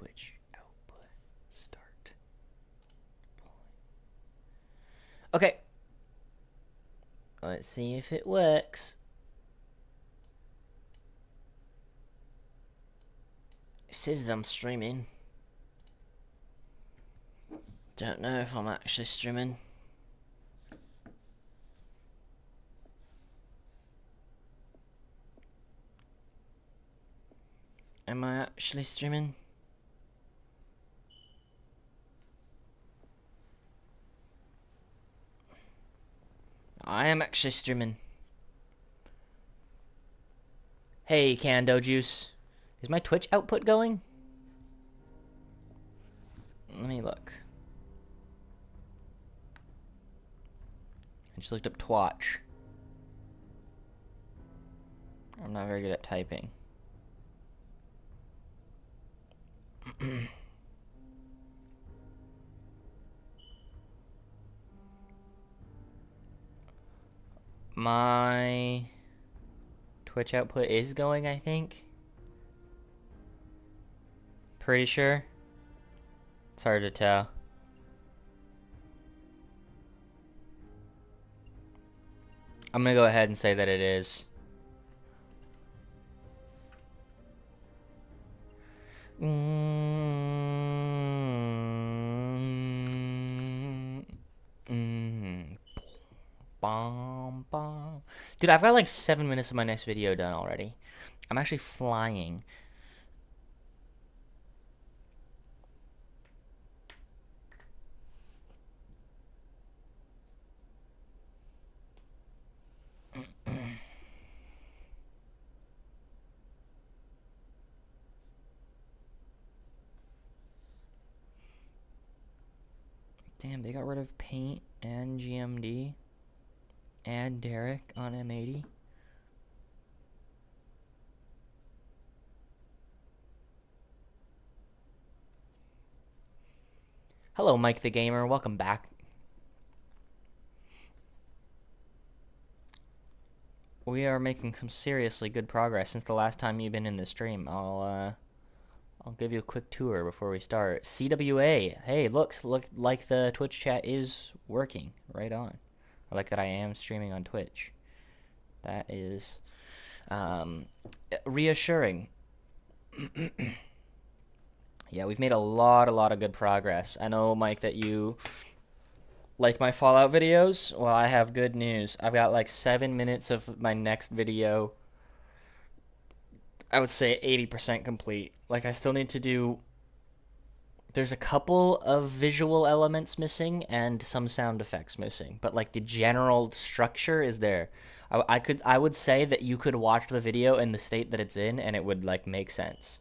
Twitch output. Start. Okay. Let's see if it works. It says I'm streaming. Don't know if I'm actually streaming. Am I actually streaming? I am actually streaming. Hey, Cando Juice. Is my Twitch output going? Let me look. I just looked up Twatch. I'm not very good at typing. My Twitch output is going, I think. Pretty sure. It's hard to tell. I'm gonna go ahead and say that it is. Dude, I've got like 7 minutes of my next video done already. I'm actually flying. Damn, they got rid of Paint and GMD. And Derek on M80. Hello, Mike the Gamer. Welcome back. We are making some seriously good progress since the last time you've been in the stream. I'll give you a quick tour before we start. CWA. Hey, look like the Twitch chat is working. Right on. I like that I am streaming on Twitch. That is reassuring. Yeah, we've made a lot of good progress. I know, Mike, that you like my Fallout videos. Well, I have good news. I've got like 7 minutes of my next video. I would say 80% complete. Like, I still need to do... There's a couple of visual elements missing and some sound effects missing. But, like, the general structure is there. I would say that you could watch the video in the state that it's in and it would, like, make sense.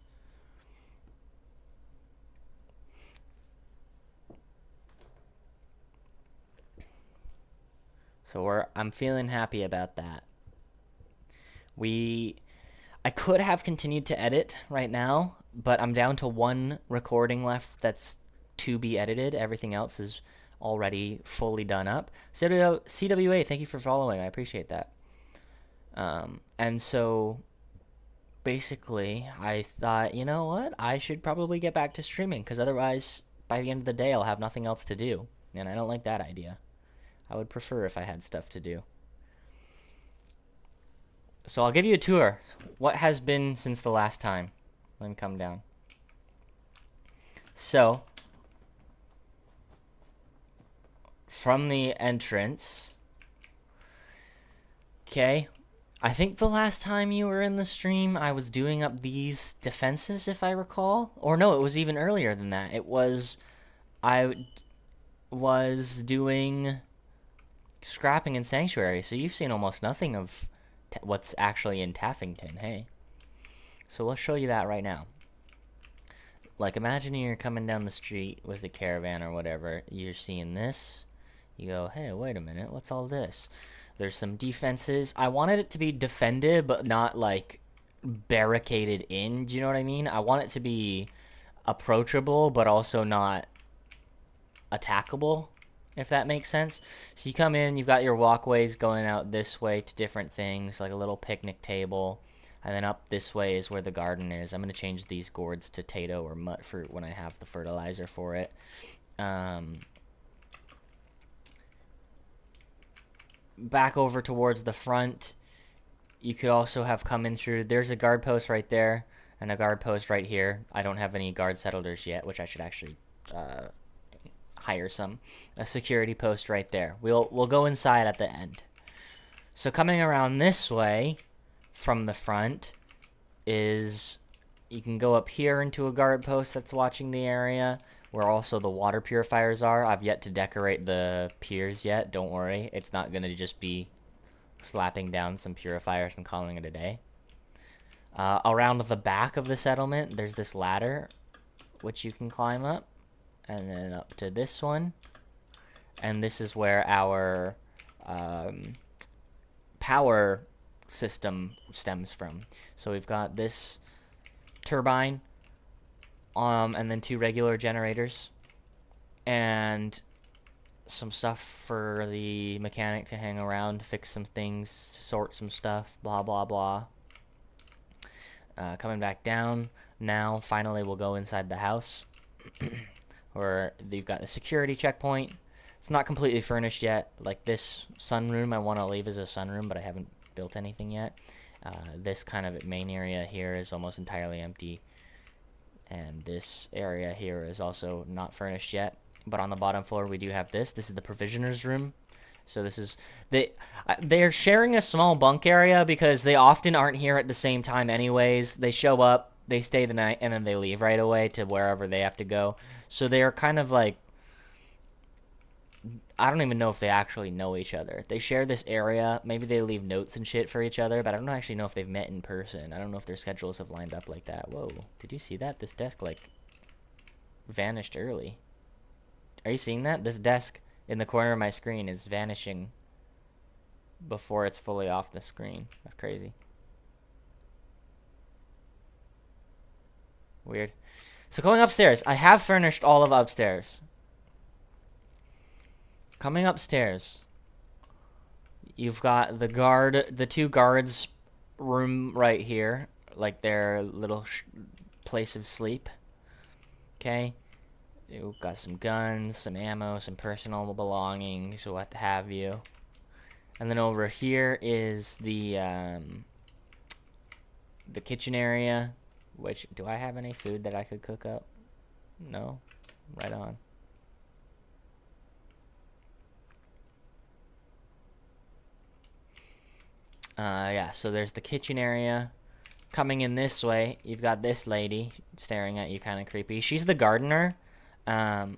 So I'm feeling happy about that. I could have continued to edit right now, but I'm down to one recording left that's to be edited. Everything else is already fully done up. CWA, thank you for following. I appreciate that. And so basically, I thought, you know what? I should probably get back to streaming because otherwise, by the end of the day, I'll have nothing else to do. And I don't like that idea. I would prefer if I had stuff to do. So I'll give you a tour. What has been since the last time? Let me come down. So, from the entrance. Okay. I think the last time you were in the stream, I was doing up these defenses, if I recall. Or no, it was even earlier than that. I was doing scrapping in Sanctuary. So you've seen almost nothing of what's actually in Taffington, hey? So let's show you that right now. Like, imagine you're coming down the street with a caravan or whatever. You're seeing this. You go, hey, wait a minute, what's all this? There's some defenses. I wanted it to be defended, but not, like, barricaded in. Do you know what I mean? I want it to be approachable, but also not attackable, if that makes sense. So you come in, you've got your walkways going out this way to different things, like a little picnic table. And then up this way is where the garden is. I'm going to change these gourds to Tato or Mutt fruit when I have the fertilizer for it. Back over towards the front, you could also have come in through. There's a guard post right there and a guard post right here. I don't have any guard settlers yet, which I should actually hire some. A security post right there. We'll go inside at the end. So coming around this way from the front is you can go up here into a guard post that's watching the area where also the water purifiers are. I've yet to decorate the piers yet. Don't worry. It's not going to just be slapping down some purifiers and calling it a day. Around the back of the settlement, there's this ladder which you can climb up. And then up to this one. And this is where our power system stems from. So we've got this turbine, and then 2 regular generators, and some stuff for the mechanic to hang around, fix some things, sort some stuff, blah blah blah. Coming back down now, finally we'll go inside the house where you've got the security checkpoint. It's not completely furnished yet. Like this sunroom I want to leave as a sunroom, but I haven't built anything yet. This kind of main area here is almost entirely empty. And this area here is also not furnished yet. But on the bottom floor we do have this. This is the provisioner's room. So this is... They're sharing a small bunk area because they often aren't here at the same time anyways. They show up, they stay the night, and then they leave right away to wherever they have to go. So they're kind of like... I don't even know if they actually know each other. They share this area. Maybe they leave notes and shit for each other, but I don't actually know if they've met in person. I don't know if their schedules have lined up like that. Whoa, did you see that? This desk, like, vanished early. Are you seeing that? This desk in the corner of my screen is vanishing before it's fully off the screen. That's crazy. Weird. So going upstairs. I have furnished all of upstairs. Coming upstairs, you've got the 2 guards room right here, like their little place of sleep. Okay, you've got some guns, some ammo, some personal belongings, what have you. And then over here is the kitchen area. Which, do I have any food that I could cook up? No, right on. Yeah, so there's the kitchen area. Coming in this way, you've got this lady staring at you kind of creepy. She's the gardener. I'm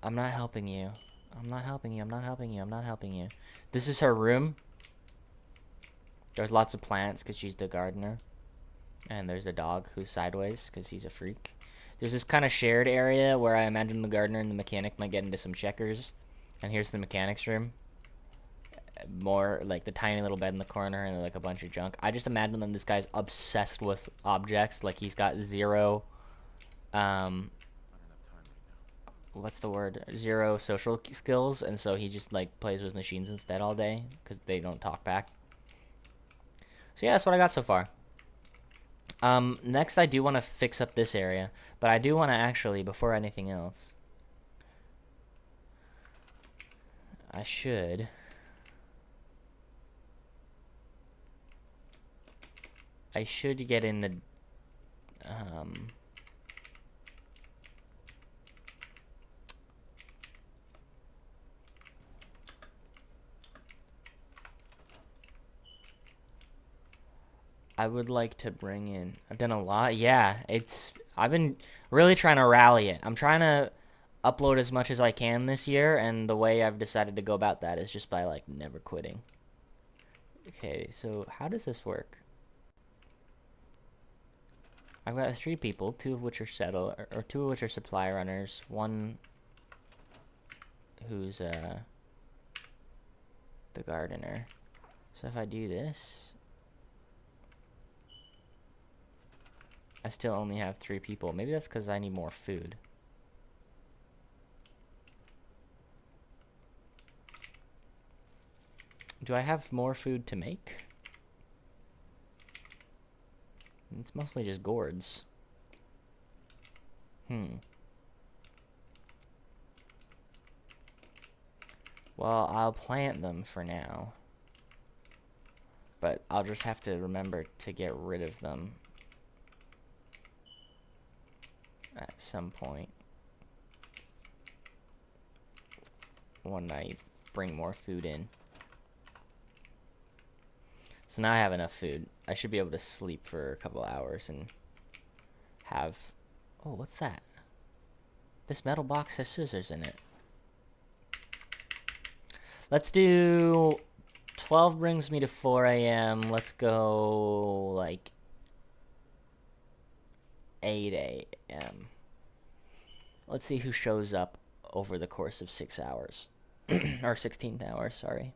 not helping you. I'm not helping you. I'm not helping you. I'm not helping you. This is her room. There's lots of plants because she's the gardener. And there's a dog who's sideways because he's a freak. There's this kind of shared area where I imagine the gardener and the mechanic might get into some checkers. And here's the mechanic's room. More like the tiny little bed in the corner and like a bunch of junk. I just imagine that this guy's obsessed with objects. Like he's got zero what's the word, 0 social skills, and so he just like plays with machines instead all day because they don't talk back. So yeah, that's what I got so far. Next I do want to fix up this area, but I do want to actually, before anything else, I should get in the I would like to bring in, I've done a lot. Yeah, I've been really trying to rally it. I'm trying to upload as much as I can this year, and the way I've decided to go about that is just by like never quitting. Okay, so how does this work? I've got 3 people, 2 of which are or 2 of which are supply runners, 1 who's the gardener. So if I do this, I still only have 3 people. Maybe that's because I need more food. Do I have more food to make? It's mostly just gourds. Well, I'll plant them for now. But I'll just have to remember to get rid of them at some point when I bring more food in. So now I have enough food. I should be able to sleep for a couple hours and have... Oh, what's that? This metal box has scissors in it. Let's do... 12 brings me to 4 a.m. Let's go, like, 8 a.m. Let's see who shows up over the course of 6 hours. Or 16 hours, sorry.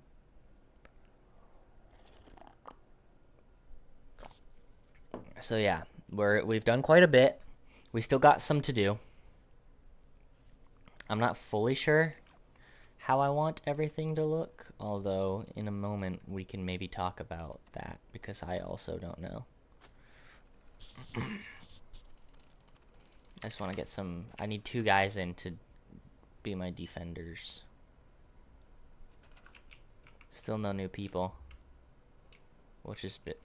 So yeah, we've done quite a bit. We still got some to do. I'm not fully sure how I want everything to look, although in a moment we can maybe talk about that, because I also don't know. I just want to get some... I need 2 guys in to be my defenders. Still no new people, which is a bit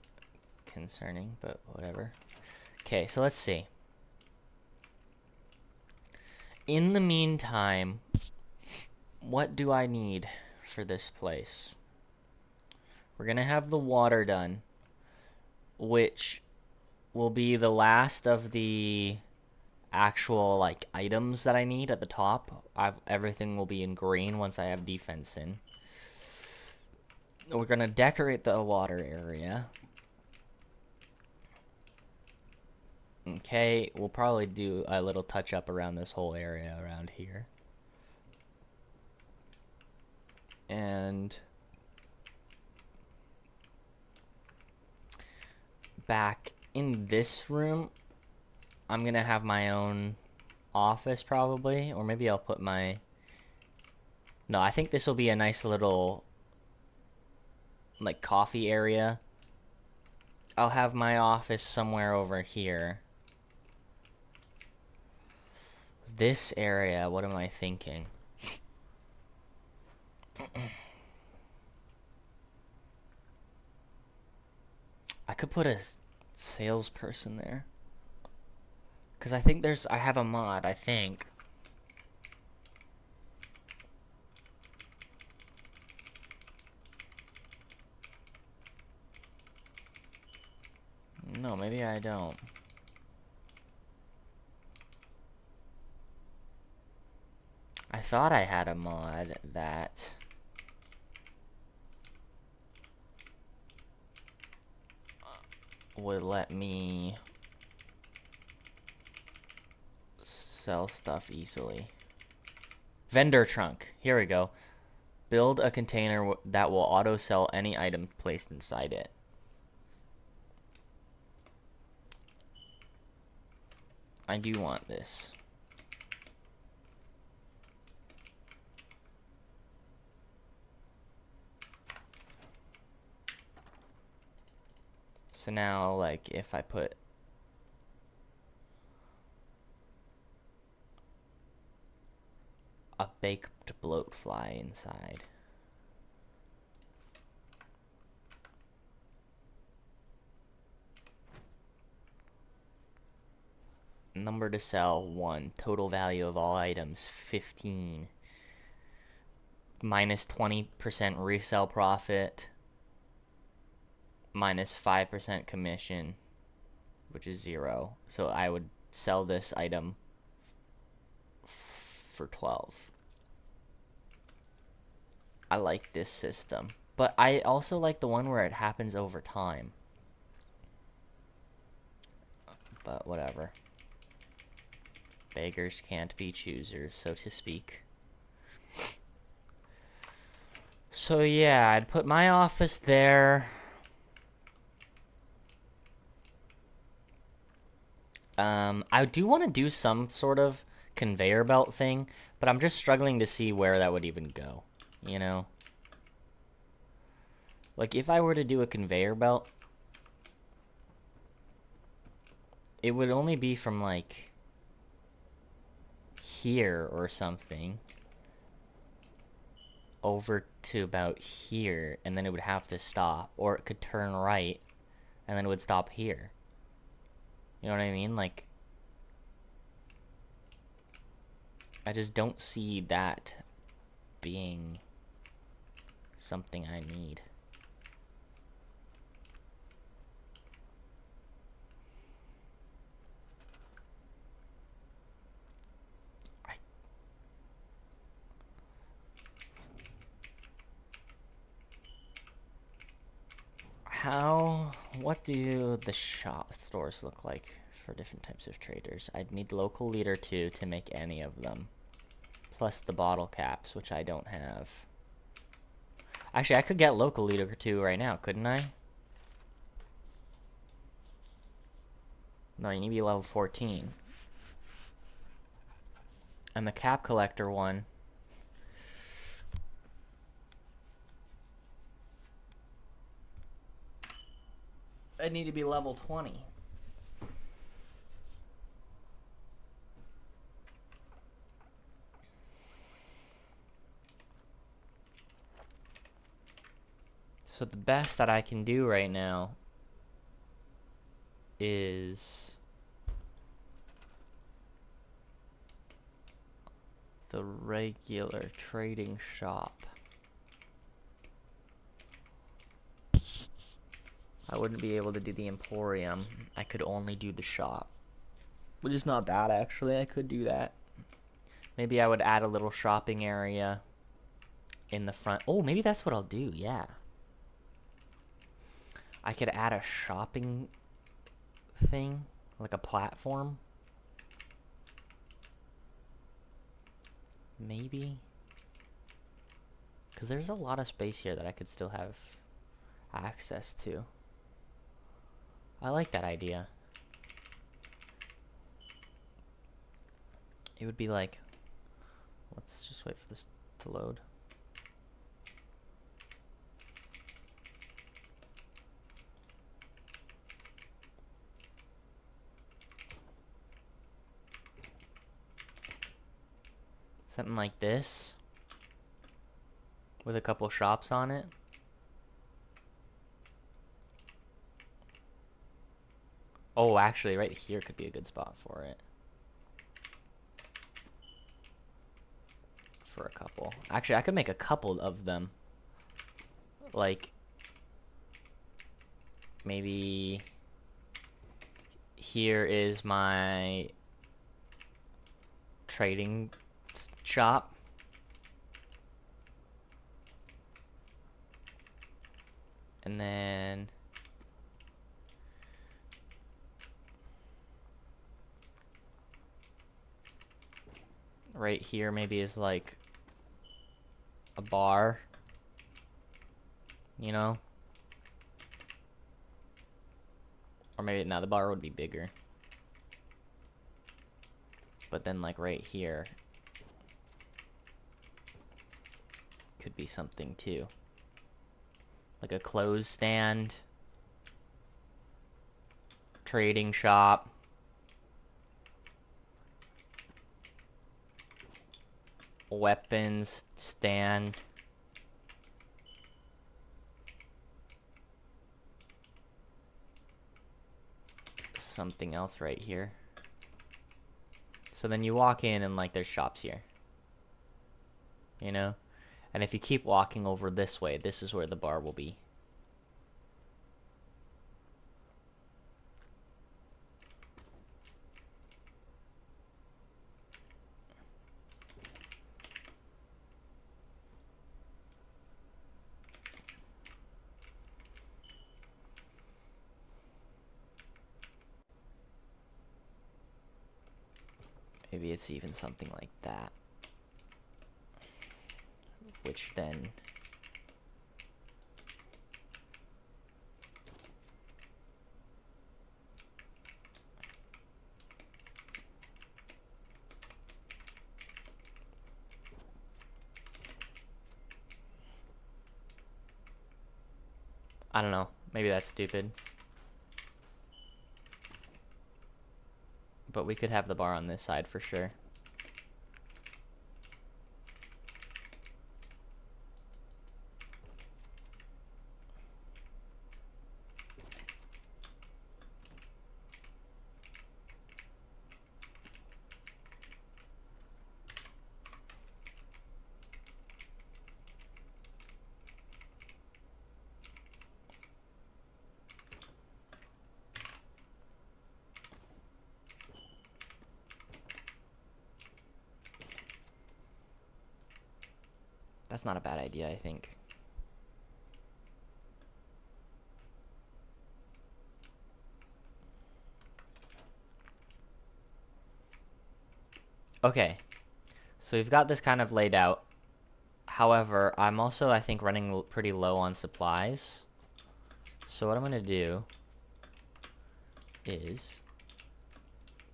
concerning, but whatever. Okay, so let's see. In the meantime, what do I need for this place? We're gonna have the water done, which will be the last of the actual like items that I need at the top. Everything will be in green once I have defense in. We're gonna decorate the water area. Okay, we'll probably do a little touch up around this whole area around here. And back in this room, I'm gonna have my own office probably, or maybe I'll put my... No, I think this will be a nice little like coffee area. I'll have my office somewhere over here. This area, what am I thinking? I could put a salesperson there. Because I think I have a mod, I think. No, maybe I don't. I thought I had a mod that... would let me sell stuff easily. Vendor trunk. Here we go. Build a container that will auto sell any item placed inside it. I do want this. So now, like, if I put a baked bloatfly inside. Number to sell, 1. Total value of all items, 15. Minus 20% resale profit. Minus 5% commission, which is 0. So I would sell this item for 12. I like this system, but I also like the one where it happens over time. But whatever. Beggars can't be choosers, so to speak. So yeah, I'd put my office there. I do want to do some sort of conveyor belt thing, but I'm just struggling to see where that would even go, you know? Like, if I were to do a conveyor belt, it would only be from like here or something over to about here, and then it would have to stop, or it could turn right and then it would stop here. You know what I mean? Like, I just don't see that being something I need. What do the shop stores look like for different types of traders? I'd need local leader 2 to make any of them. Plus the bottle caps, which I don't have. Actually, I could get local leader 2 right now, couldn't I? No, you need to be level 14. And the cap collector one. I need to be level 20. So the best that I can do right now is the regular trading shop. I wouldn't be able to do the Emporium. I could only do the shop. Which is not bad, actually. I could do that. Maybe I would add a little shopping area in the front. Oh, maybe that's what I'll do, yeah. I could add a shopping thing, like a platform. Maybe. Because there's a lot of space here that I could still have access to. I like that idea. It would be like, let's just wait for this to load. Something like this, with a couple shops on it. Oh, actually, right here could be a good spot for it. For a couple. Actually, I could make a couple of them. Like, maybe here is my trading shop. And then right here maybe is like a bar, you know? Or maybe, now the bar would be bigger. But then like right here could be something too. Like a clothes stand, trading shop, weapons stand, something else right here. So then you walk in and like there's shops here, you know? And if you keep walking over this way, this is where the bar will be. Maybe it's even something like that. Which then I don't know. Maybe that's stupid. but we could have the bar on this side for sure. That's not a bad idea, I think. Okay, so we've got this kind of laid out. However, I'm also, I think, running pretty low on supplies. So what I'm going to do is,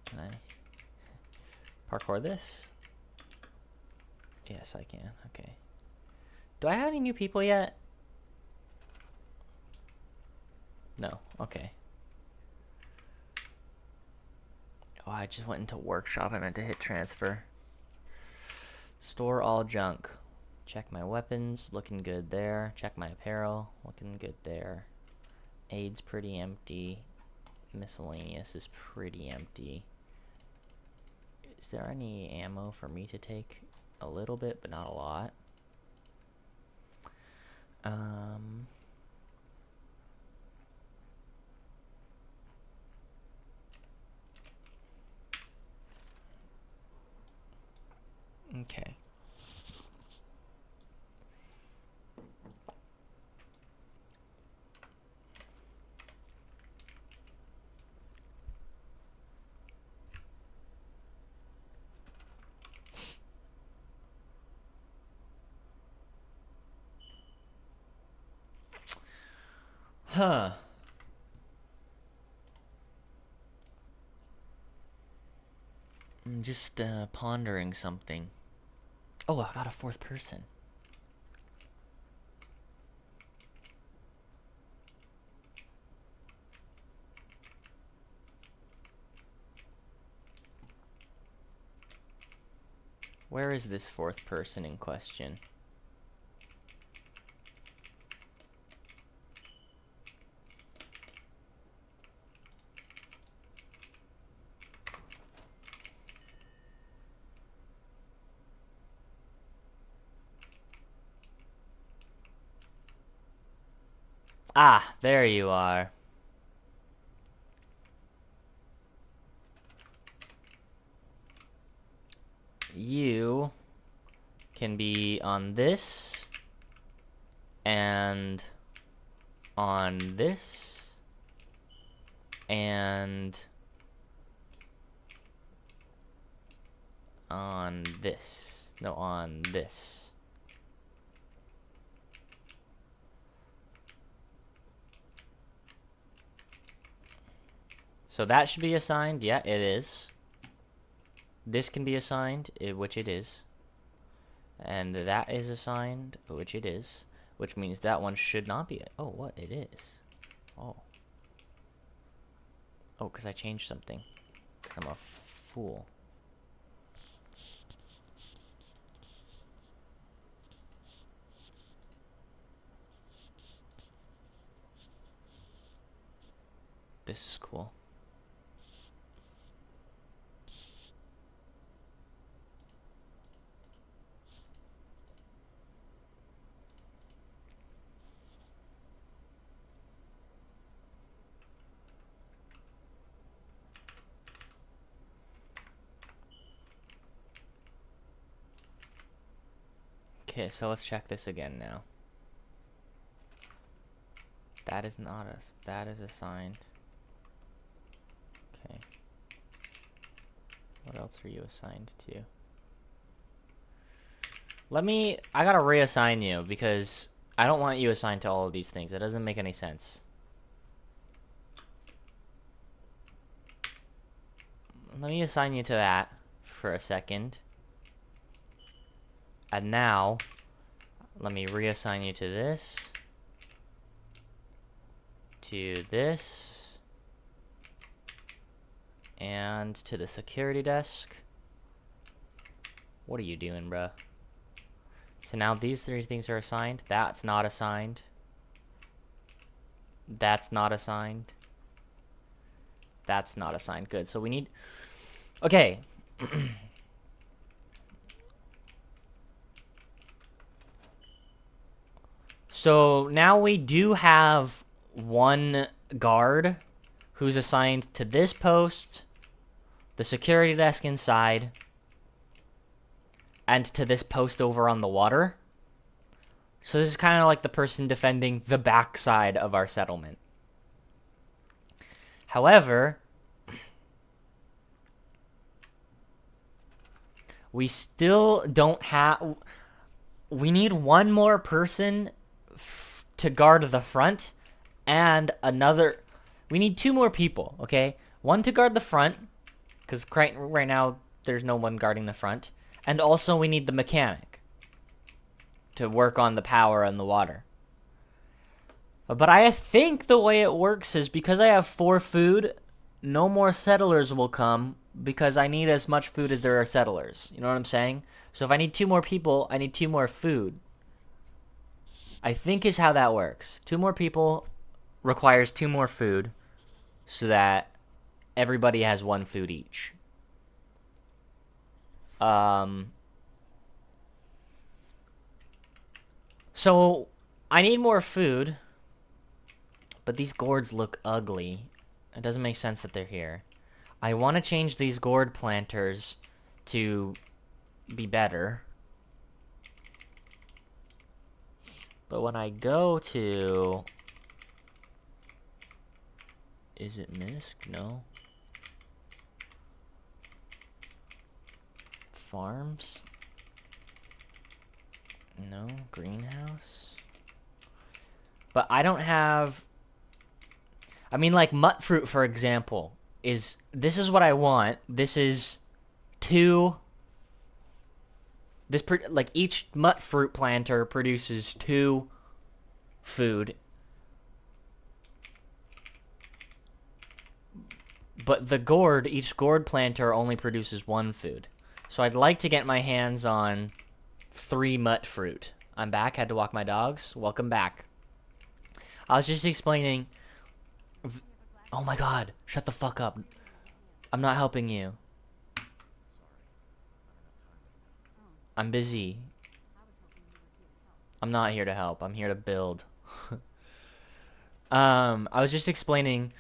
can I parkour this? Yes, I can. Okay. Do I have any new people yet? No. Okay. Oh, I just went into workshop. I meant to hit transfer. Store all junk. Check my weapons. Looking good there. Check my apparel. Looking good there. Aid's pretty empty. Miscellaneous is pretty empty. Is there any ammo for me to take? A little bit, but not a lot. Okay. Huh. I'm just pondering something. Oh, I got a fourth person. Where is this fourth person in question? Ah, there you are. You can be on this and on this and on this. No, on this. So that should be assigned. Yeah, it is. This can be assigned, which it is. And that is assigned, which it is. Which means that one should not be. Oh, what? It is. Oh. Oh, because I changed something. Because I'm a fool. This is cool. Okay, so let's check this again now. That is not us. That is assigned. Okay. What else are you assigned to? I gotta reassign you because I don't want you assigned to all of these things. That doesn't make any sense. Let me assign you to that for a second. And now, let me reassign you to this. To this. And to the security desk. What are you doing, bruh? So now these 3 things are assigned. That's not assigned. That's not assigned. That's not assigned. Good. So we need... Okay. So now we do have 1 guard who's assigned to this post, the security desk inside, and to this post over on the water. So this is kind of like the person defending the backside of our settlement. However, we still don't have... We need 1 more person to guard the front, and another... We need 2 more people, okay? 1 to guard the front, because right now there's no one guarding the front. And also we need the mechanic to work on the power and the water. But I think the way it works is because I have 4 food, no more settlers will come because I need as much food as there are settlers. You know what I'm saying? So if I need 2 more people, I need 2 more food. I think is how that works. 2 more people requires 2 more food so that everybody has 1 food each. So I need more food, but these gourds look ugly. It doesn't make sense that they're here. I want to change these gourd planters to be better. But when I go to... Is it Minsk? No. Farms? No. Greenhouse? But I don't have... I mean, like, mut fruit, for example, is... This is what I want. This is 2... like, each mut fruit planter produces 2 food. But the gourd, each gourd planter only produces 1 food. So I'd like to get my hands on 3 mut fruit. I'm back, had to walk my dogs. Welcome back. I was just explaining... Oh my god, shut the fuck up. I'm not helping you. I'm busy. I'm not here to help. I'm here to build. I was just explaining...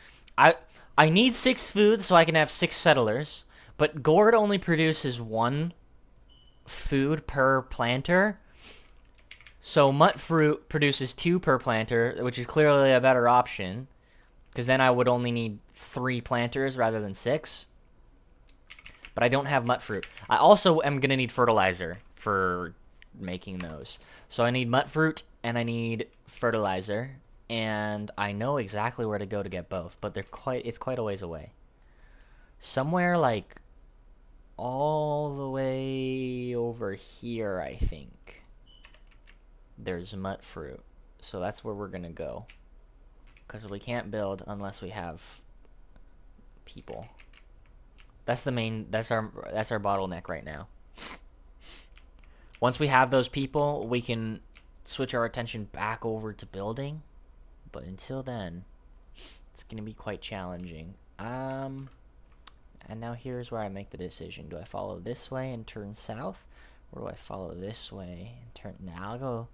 I need 6 food so I can have 6 settlers, but gourd only produces 1 food per planter. So mut fruit produces 2 per planter, which is clearly a better option, because then I would only need 3 planters rather than 6. But I don't have mut fruit. I also am going to need fertilizer for making those. So I need mut fruit and I need fertilizer. And I know exactly where to go to get both, but it's quite a ways away. Somewhere like all the way over here, I think. There's mut fruit. So that's where we're gonna go. Because we can't build unless we have people. That's the main that's our bottleneck right now. Once we have those people, we can switch our attention back over to building. But until then, it's going to be quite challenging. And now here's where I make the decision. Do I follow this way and turn south? Or do I follow this way and turn... Nah,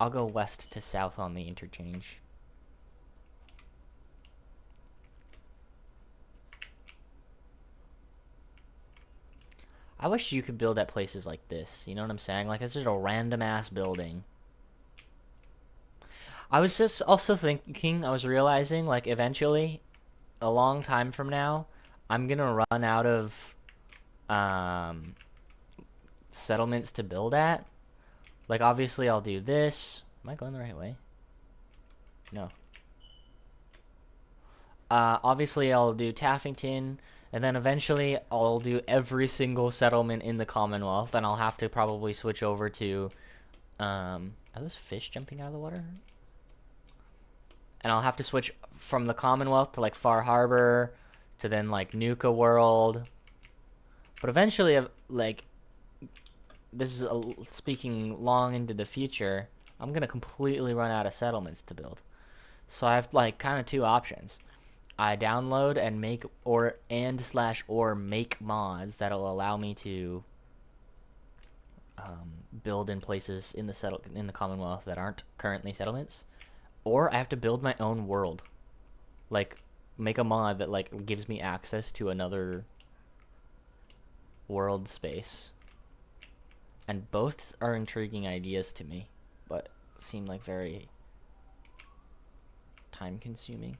I'll go west to south on the interchange. I wish you could build at places like this. You know what I'm saying? Like, it's just a random-ass building. I was just also thinking, I was realizing, like, eventually, a long time from now, I'm gonna run out of, settlements to build at. Like, obviously, I'll do this. Am I going the right way? No. Obviously, I'll do Taffington, and then eventually, I'll do every single settlement in the Commonwealth, and I'll have to probably switch over to, are those fish jumping out of the water? And I'll have to switch from the Commonwealth to, like, Far Harbor, to then like nuke a world. But eventually, like, this is speaking long into the future, I'm gonna completely run out of settlements to build. So I have like kind of two options. I download and make or make mods that'll allow me to build in places in the Commonwealth that aren't currently settlements, or I have to build my own world, like make a mod that like gives me access to another world space. And both are intriguing ideas to me, but seem like very time-consuming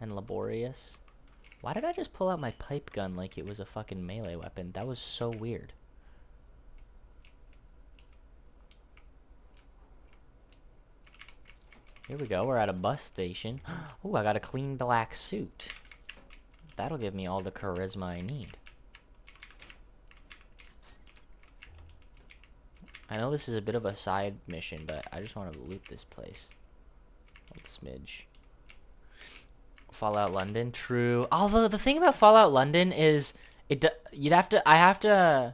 and laborious. Why did I just pull out my pipe gun like it was a fucking melee weapon? That was so weird. Here we go, we're at a bus station. Oh, I got a clean black suit. That'll give me all the charisma I need. I know this is a bit of a side mission, but I just want to loot this place. A smidge. Fallout London, true. Although the thing about Fallout London is, I have to,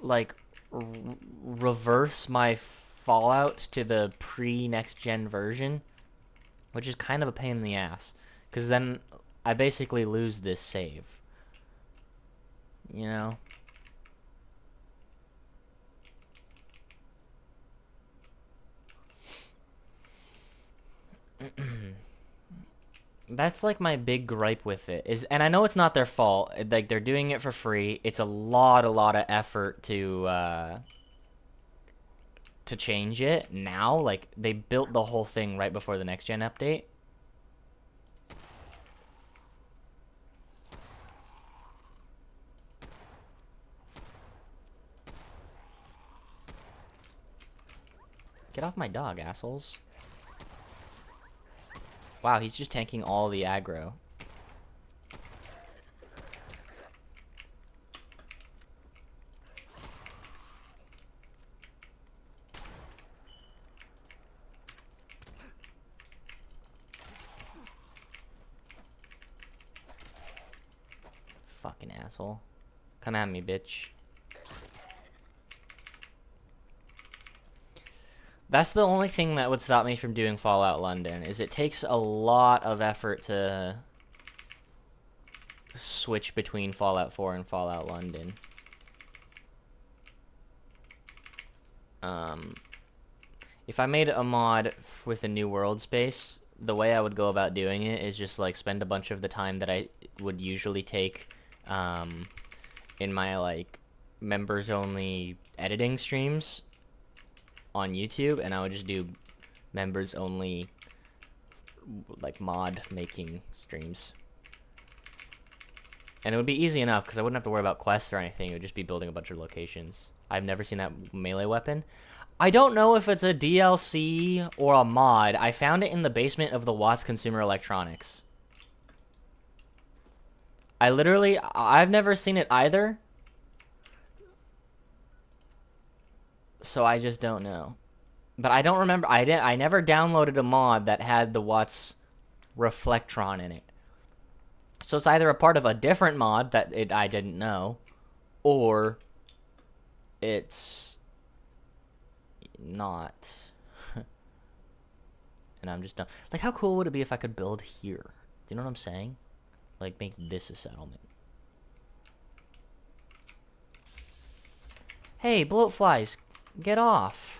like, reverse my Fallout to the pre-next gen version, which is kind of a pain in the ass, because then I basically lose this save. You know? That's like my big gripe with it is, and I know it's not their fault. Like, they're doing it for free. It's a lot of effort to change it now. Like, they built the whole thing right before the next gen update. Get off my dog, assholes. Wow, he's just tanking all the aggro. Fucking asshole. Come at me, bitch. That's the only thing that would stop me from doing Fallout London, is it takes a lot of effort to switch between Fallout 4 and Fallout London. If I made a mod with a new world space, the way I would go about doing it is just like spend a bunch of the time that I would usually take in my like members only editing streams on YouTube, and I would just do members only like mod making streams. And it would be easy enough because I wouldn't have to worry about quests or anything. It would just be building a bunch of locations. I've never seen that melee weapon. I don't know if it's a DLC or a mod. I found it in the basement of the Watts Consumer Electronics. I've never seen it either. So I just don't know. But I don't remember. I never downloaded a mod that had the Watts Reflectron in it. So it's either a part of a different mod that I didn't know, or it's not. And I'm just done. Like, how cool would it be if I could build here? Do you know what I'm saying? Like, make this a settlement. Hey, bloatflies, get off.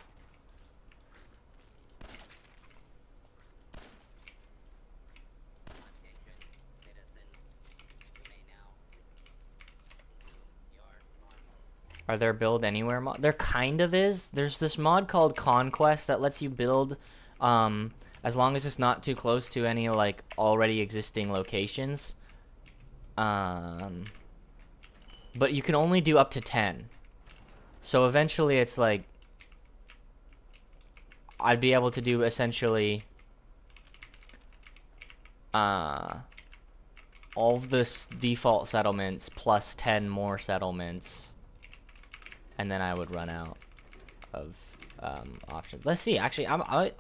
Are there build anywhere mod? There kind of is. There's this mod called Conquest that lets you build as long as it's not too close to any like already existing locations. But you can only do up to 10. So eventually it's like I'd be able to do essentially all of this default settlements plus 10 more settlements. And then I would run out of options. Let's see. Actually,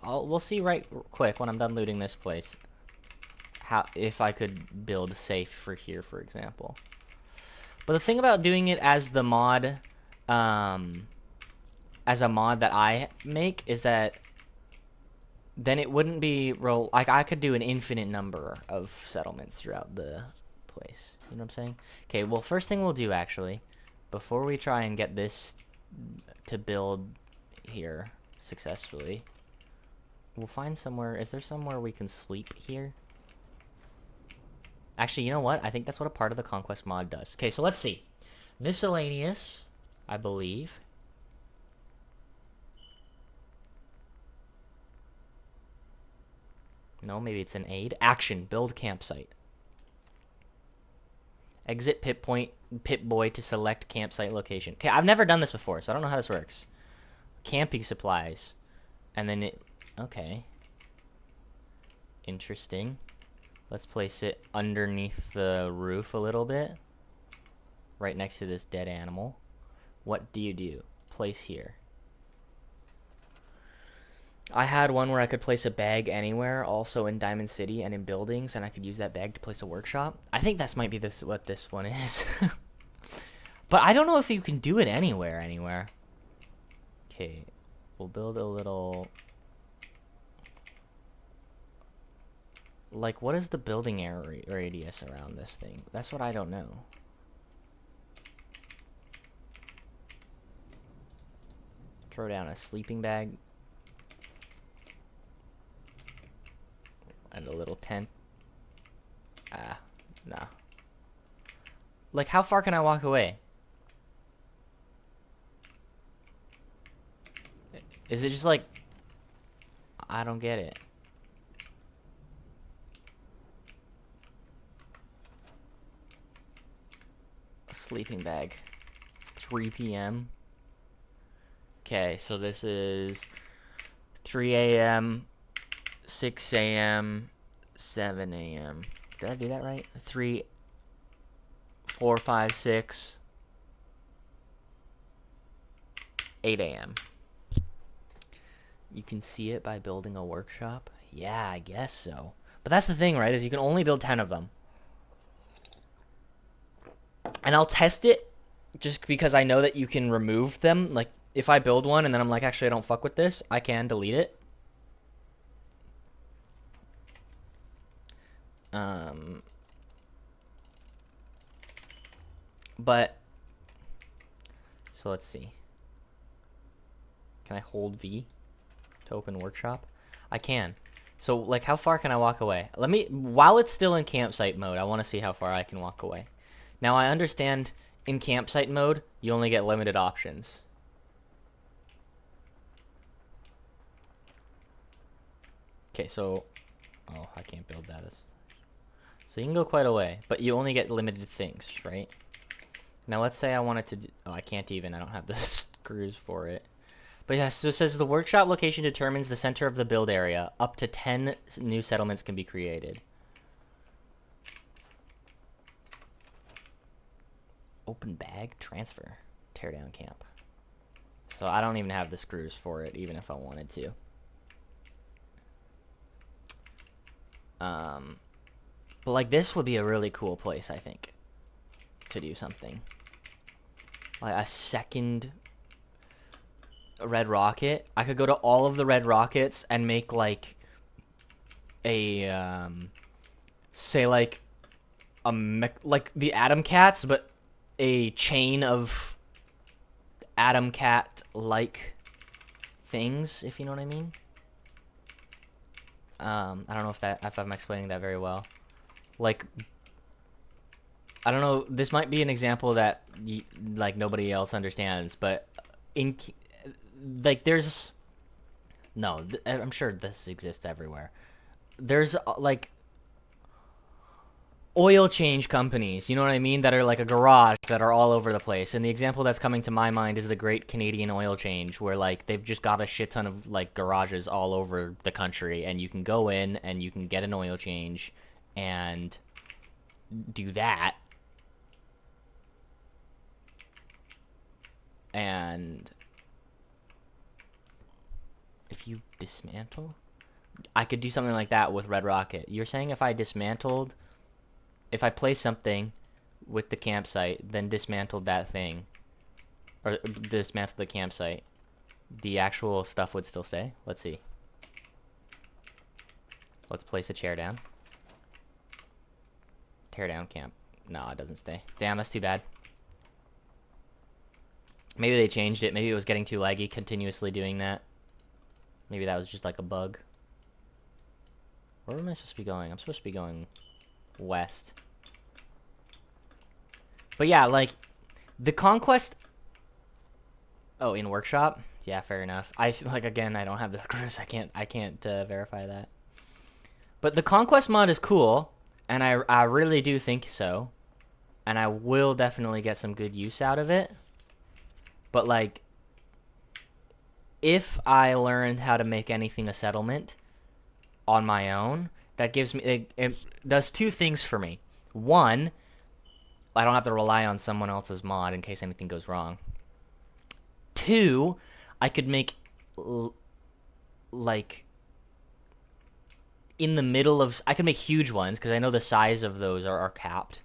we'll see right quick when I'm done looting this place how if I could build safe for here, for example. But the thing about doing it as the mod, as a mod that I make, is that then it wouldn't be real. Like, I could do an infinite number of settlements throughout the place. You know what I'm saying? Okay, well, first thing we'll do, actually, before we try and get this to build here successfully, we'll find somewhere. Is there somewhere we can sleep here? Actually, you know what? I think that's what a part of the Conquest mod does. Okay, so let's see. Miscellaneous, I believe. No, maybe it's an aid. Action, build campsite. Exit Pip-Boy to select campsite location. Okay, I've never done this before, so I don't know how this works. Camping supplies. And then it... Okay. Interesting. Let's place it underneath the roof a little bit. Right next to this dead animal. What do you do? Place here. I had one where I could place a bag anywhere, also in Diamond City and in buildings, and I could use that bag to place a workshop. I think that's might be what this one is. But I don't know if you can do it anywhere. Okay, we'll build a little... Like, what is the building area radius around this thing? That's what I don't know. Throw down a sleeping bag. And a little tent. No. Like, how far can I walk away? Is it just like... I don't get it. A sleeping bag. It's 3 p.m. Okay, so this is 3 a.m., 6 a.m., 7 a.m. Did I do that right? 3, 4, 5, 6, 8 a.m. You can see it by building a workshop? Yeah, I guess so. But that's the thing, right? Is you can only build 10 of them. And I'll test it just because I know that you can remove them. Like, if I build one and then I'm like, actually, I don't fuck with this, I can delete it. But, so let's see. Can I hold V to open workshop? I can. So, like, how far can I walk away? Let me, while it's still in campsite mode, I want to see how far I can walk away. Now, I understand in campsite mode, you only get limited options. Okay, so, oh, I can't build that. So you can go quite a way, but you only get limited things, right? Now, let's say I wanted to do, oh, I can't even, I don't have the screws for it. But yeah, so it says the workshop location determines the center of the build area. Up to 10 new settlements can be created. Open bag, transfer, tear down camp. So I don't even have the screws for it, even if I wanted to. But like this would be a really cool place, I think, to do something. Like a second red rocket. I could go to all of the red rockets and make like a say like like the Atom Cats, but a chain of Atom Cat like things, if you know what I mean. I don't know if I'm explaining that very well. Like, I don't know, this might be an example that like nobody else understands, but in like there's no, I'm sure this exists everywhere. There's like oil change companies, you know what I mean, that are like a garage that are all over the place. And the example that's coming to my mind is the Great Canadian Oil Change, where like they've just got a shit ton of like garages all over the country, and you can go in and you can get an oil change and do that. And if you dismantle, I could do something like that with Red Rocket. You're saying if I dismantled, if I place something with the campsite, then dismantled that thing, or dismantled the campsite, the actual stuff would still stay? Let's see. Let's place a chair down. Tear down camp. No, it doesn't stay. Damn, that's too bad. Maybe they changed it. Maybe it was getting too laggy continuously doing that. Maybe that was just like a bug. Where am I supposed to be going? I'm supposed to be going west. But yeah, like, the conquest... Oh, in workshop? Yeah, fair enough. Like, again, I don't have the screws. I can't verify that. But the conquest mod is cool, and I really do think so. And I will definitely get some good use out of it. But, like, if I learned how to make anything a settlement on my own, that gives me... It does two things for me. One, I don't have to rely on someone else's mod in case anything goes wrong. Two, I could make, like, in the middle of... I could make huge ones, because I know the size of those are capped.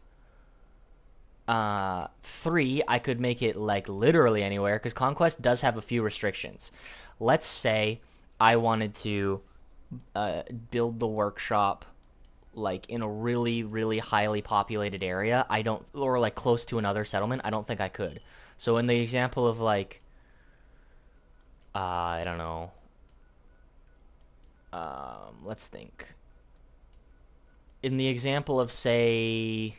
3, I could make it, like, literally anywhere, because Conquest does have a few restrictions. Let's say I wanted to build the workshop, like, in a really, really highly populated area. Or, like, close to another settlement. I don't think I could. So in the example of, like, I don't know. Let's think. In the example of, say,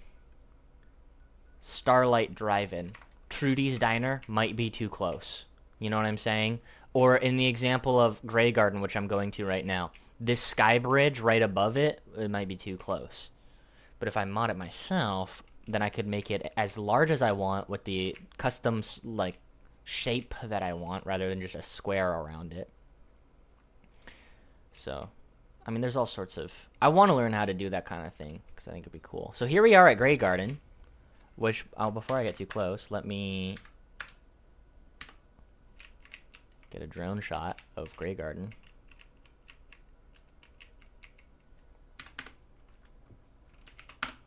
Starlight Drive-In, Trudy's Diner might be too close. You know what I'm saying? Or in the example of Grey Garden, which I'm going to right now, this sky bridge right above it, it might be too close. But if I mod it myself, then I could make it as large as I want with the custom, like, shape that I want rather than just a square around it. So, I mean, there's all sorts of... I want to learn how to do that kind of thing because I think it'd be cool. So here we are at Grey Garden, which, before I get too close, let me get a drone shot of Grey Garden.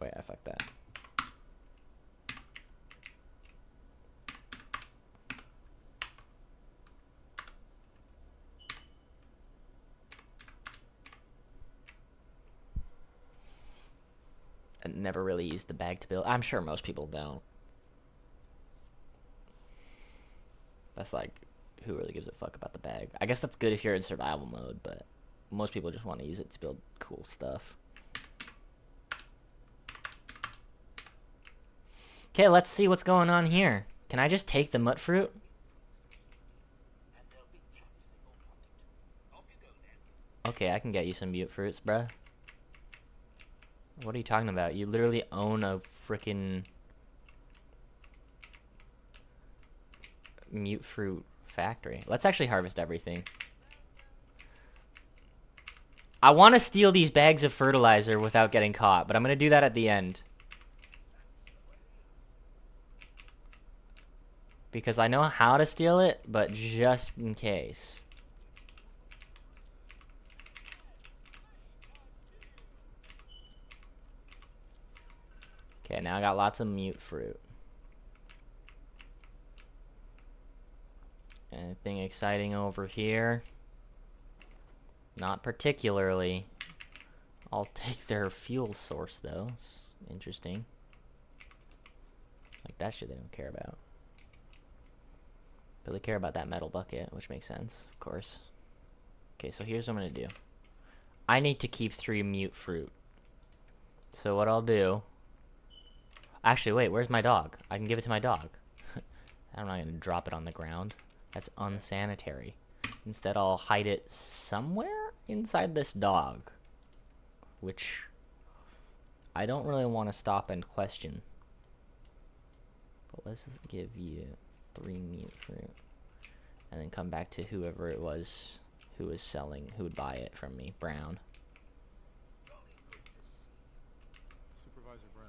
Wait, I fucked that. I never really used the bag to build. I'm sure most people don't. That's like, who really gives a fuck about the bag? I guess that's good if you're in survival mode, but most people just want to use it to build cool stuff. Okay, let's see what's going on here. Can I just take the mut fruit? Okay, I can get you some mute fruits, bruh. What are you talking about? You literally own a freaking mute fruit factory. Let's actually harvest everything. I want to steal these bags of fertilizer without getting caught, but I'm going to do that at the end. Because I know how to steal it, but just in case. Okay, now I got lots of mute fruit. Anything exciting over here? Not particularly. I'll take their fuel source, though. It's interesting. Like, that shit they don't care about. But they care about that metal bucket, which makes sense, of course. Okay, so here's what I'm going to do. I need to keep 3 mute fruit. So what I'll do... Actually, wait, where's my dog? I can give it to my dog. I'm not going to drop it on the ground. That's unsanitary. Instead, I'll hide it somewhere inside this dog. Which I don't really want to stop and question. But let's give you 3 mute fruit. And then come back to whoever it was who was selling, who would buy it from me. Brown. Supervisor Brown.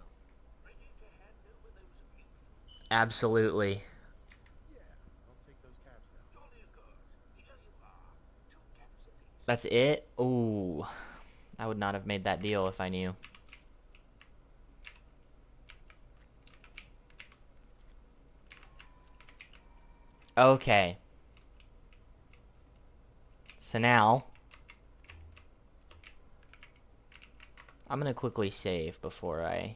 Absolutely. Yeah, I'll take those caps now. That's it? Ooh. I would not have made that deal if I knew. Okay. So now, I'm gonna quickly save before I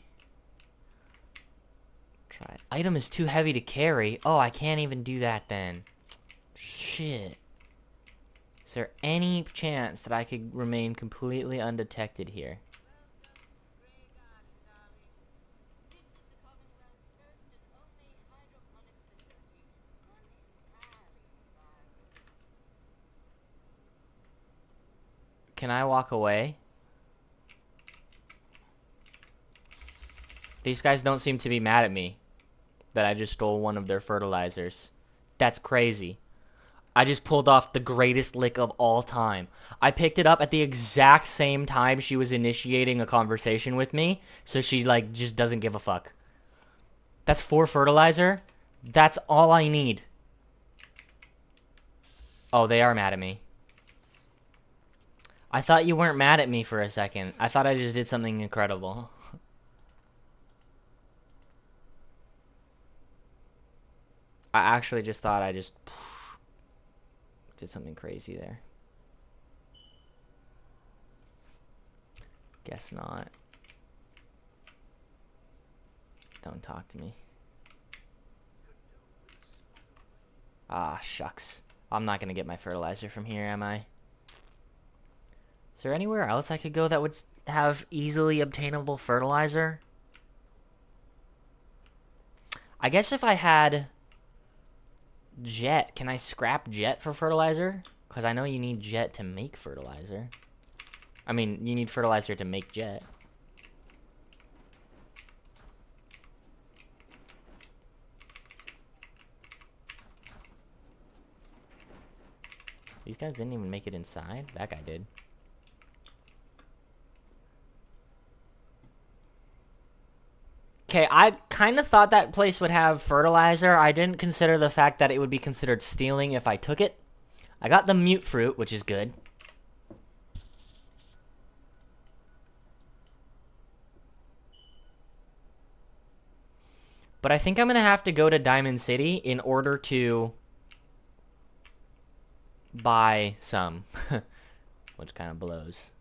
try it. Item is too heavy to carry. Oh, I can't even do that then. Shit. Is there any chance that I could remain completely undetected here? Can I walk away? These guys don't seem to be mad at me that I just stole one of their fertilizers. That's crazy. I just pulled off the greatest lick of all time. I picked it up at the exact same time she was initiating a conversation with me, so she, like, just doesn't give a fuck. That's 4 fertilizer. That's all I need. Oh, they are mad at me. I thought you weren't mad at me for a second. I thought I just did something incredible. I actually just thought I just did something crazy there. Guess not. Don't talk to me. Ah, shucks. I'm not gonna get my fertilizer from here, am I? Is there anywhere else I could go that would have easily obtainable fertilizer? I guess if I had jet, can I scrap jet for fertilizer? Because I know you need jet to make fertilizer. I mean, you need fertilizer to make jet. These guys didn't even make it inside? That guy did. Okay, I kind of thought that place would have fertilizer. I didn't consider the fact that it would be considered stealing if I took it. I got the mute fruit, which is good. But I think I'm going to have to go to Diamond City in order to buy some, which kind of blows.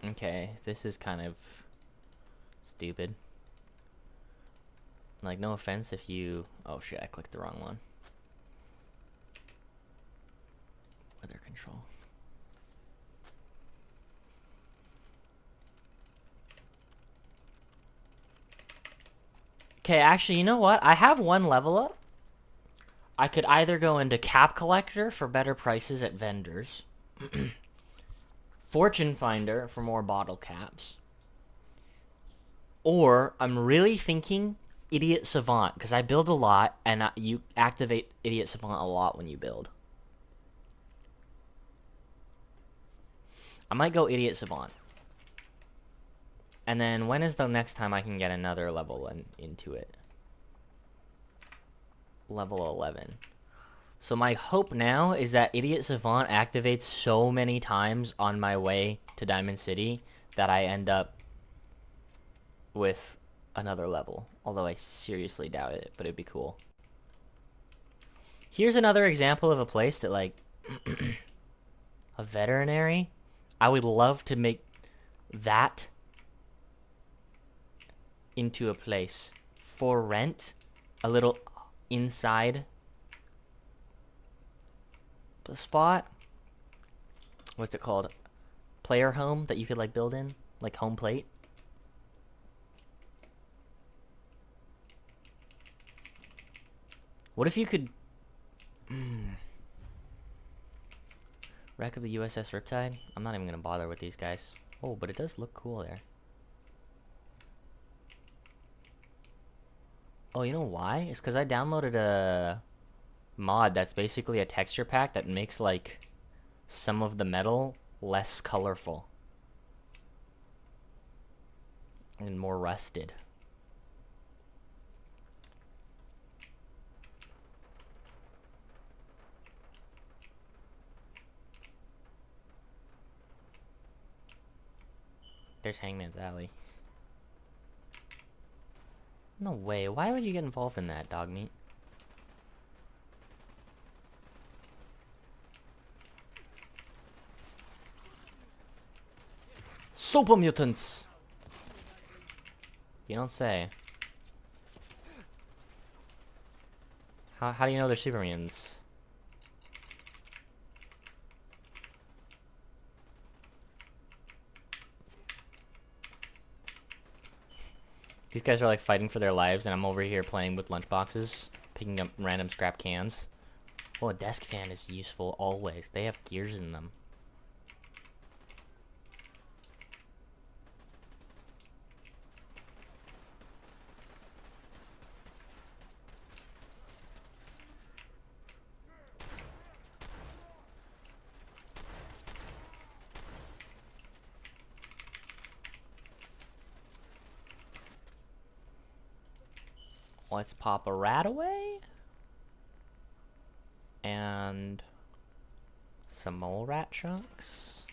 Okay, this is kind of stupid. Like, no offense if you... Oh shit, I clicked the wrong one. Weather control. Okay, actually, you know what? I have one level up. I could either go into Cap Collector for better prices at vendors. Fortune Finder for more bottle caps. Or I'm really thinking Idiot Savant, because I build a lot, and you activate Idiot Savant a lot when you build. I might go Idiot Savant. And then when is the next time I can get another level into it? Level 11. So my hope now is that Idiot Savant activates so many times on my way to Diamond City that I end up with another level. Although I seriously doubt it, but it'd be cool. Here's another example of a place that, like, a veterinary. I would love to make that into a place for rent, a little inside the spot. what's it called? Player home that you could like build in, like home plate. What if you could wreck of the USS Riptide? I'm not even gonna bother with these guys. Oh, but it does look cool there. Oh, you know why? It's because I downloaded a mod that's basically a texture pack that makes like some of the metal less colorful and more rusted. There's Hangman's Alley. No way. Why would you get involved in that, dog meat? Super mutants! You don't say. How do you know they're super mutants? These guys are like fighting for their lives, and I'm over here playing with lunchboxes, picking up random scrap cans. Well, a desk fan is useful always. They have gears in them. Let's pop a rat away. And some more rat chunks.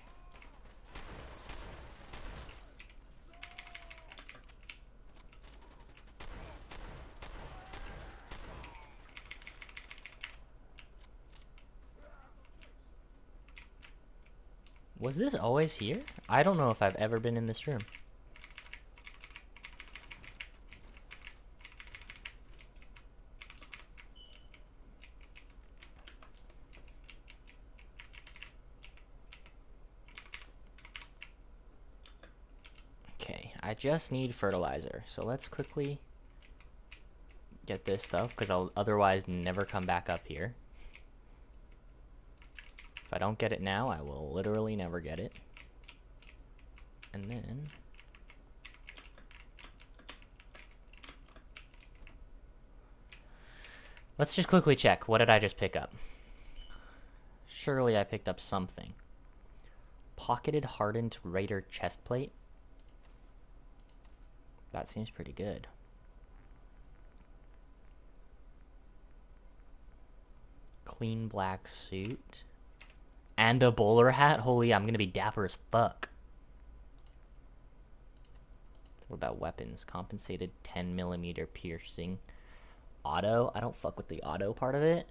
Was this always here? I don't know if I've ever been in this room. Okay, I just need fertilizer. So let's quickly get this stuff, because I'll otherwise never come back up here. If I don't get it now, I will literally never get it. And then let's just quickly check. What did I just pick up? Surely I picked up something. Pocketed hardened Raider chest plate. That seems pretty good. Clean black suit. And a bowler hat? Holy, I'm gonna be dapper as fuck. What about weapons? Compensated 10mm piercing. Auto? I don't fuck with the auto part of it.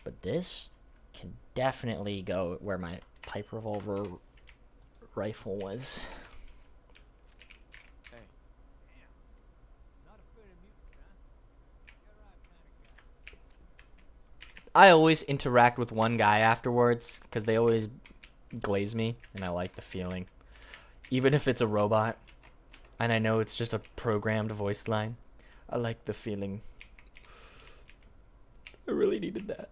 But this can definitely go where my pipe revolver rifle was. Hey. Damn. Not afraid of mutants, huh? You're right, kind of guy. I always interact with one guy afterwards because they always glaze me, and I like the feeling. Even if it's a robot, and I know it's just a programmed voice line, I like the feeling. I really needed that.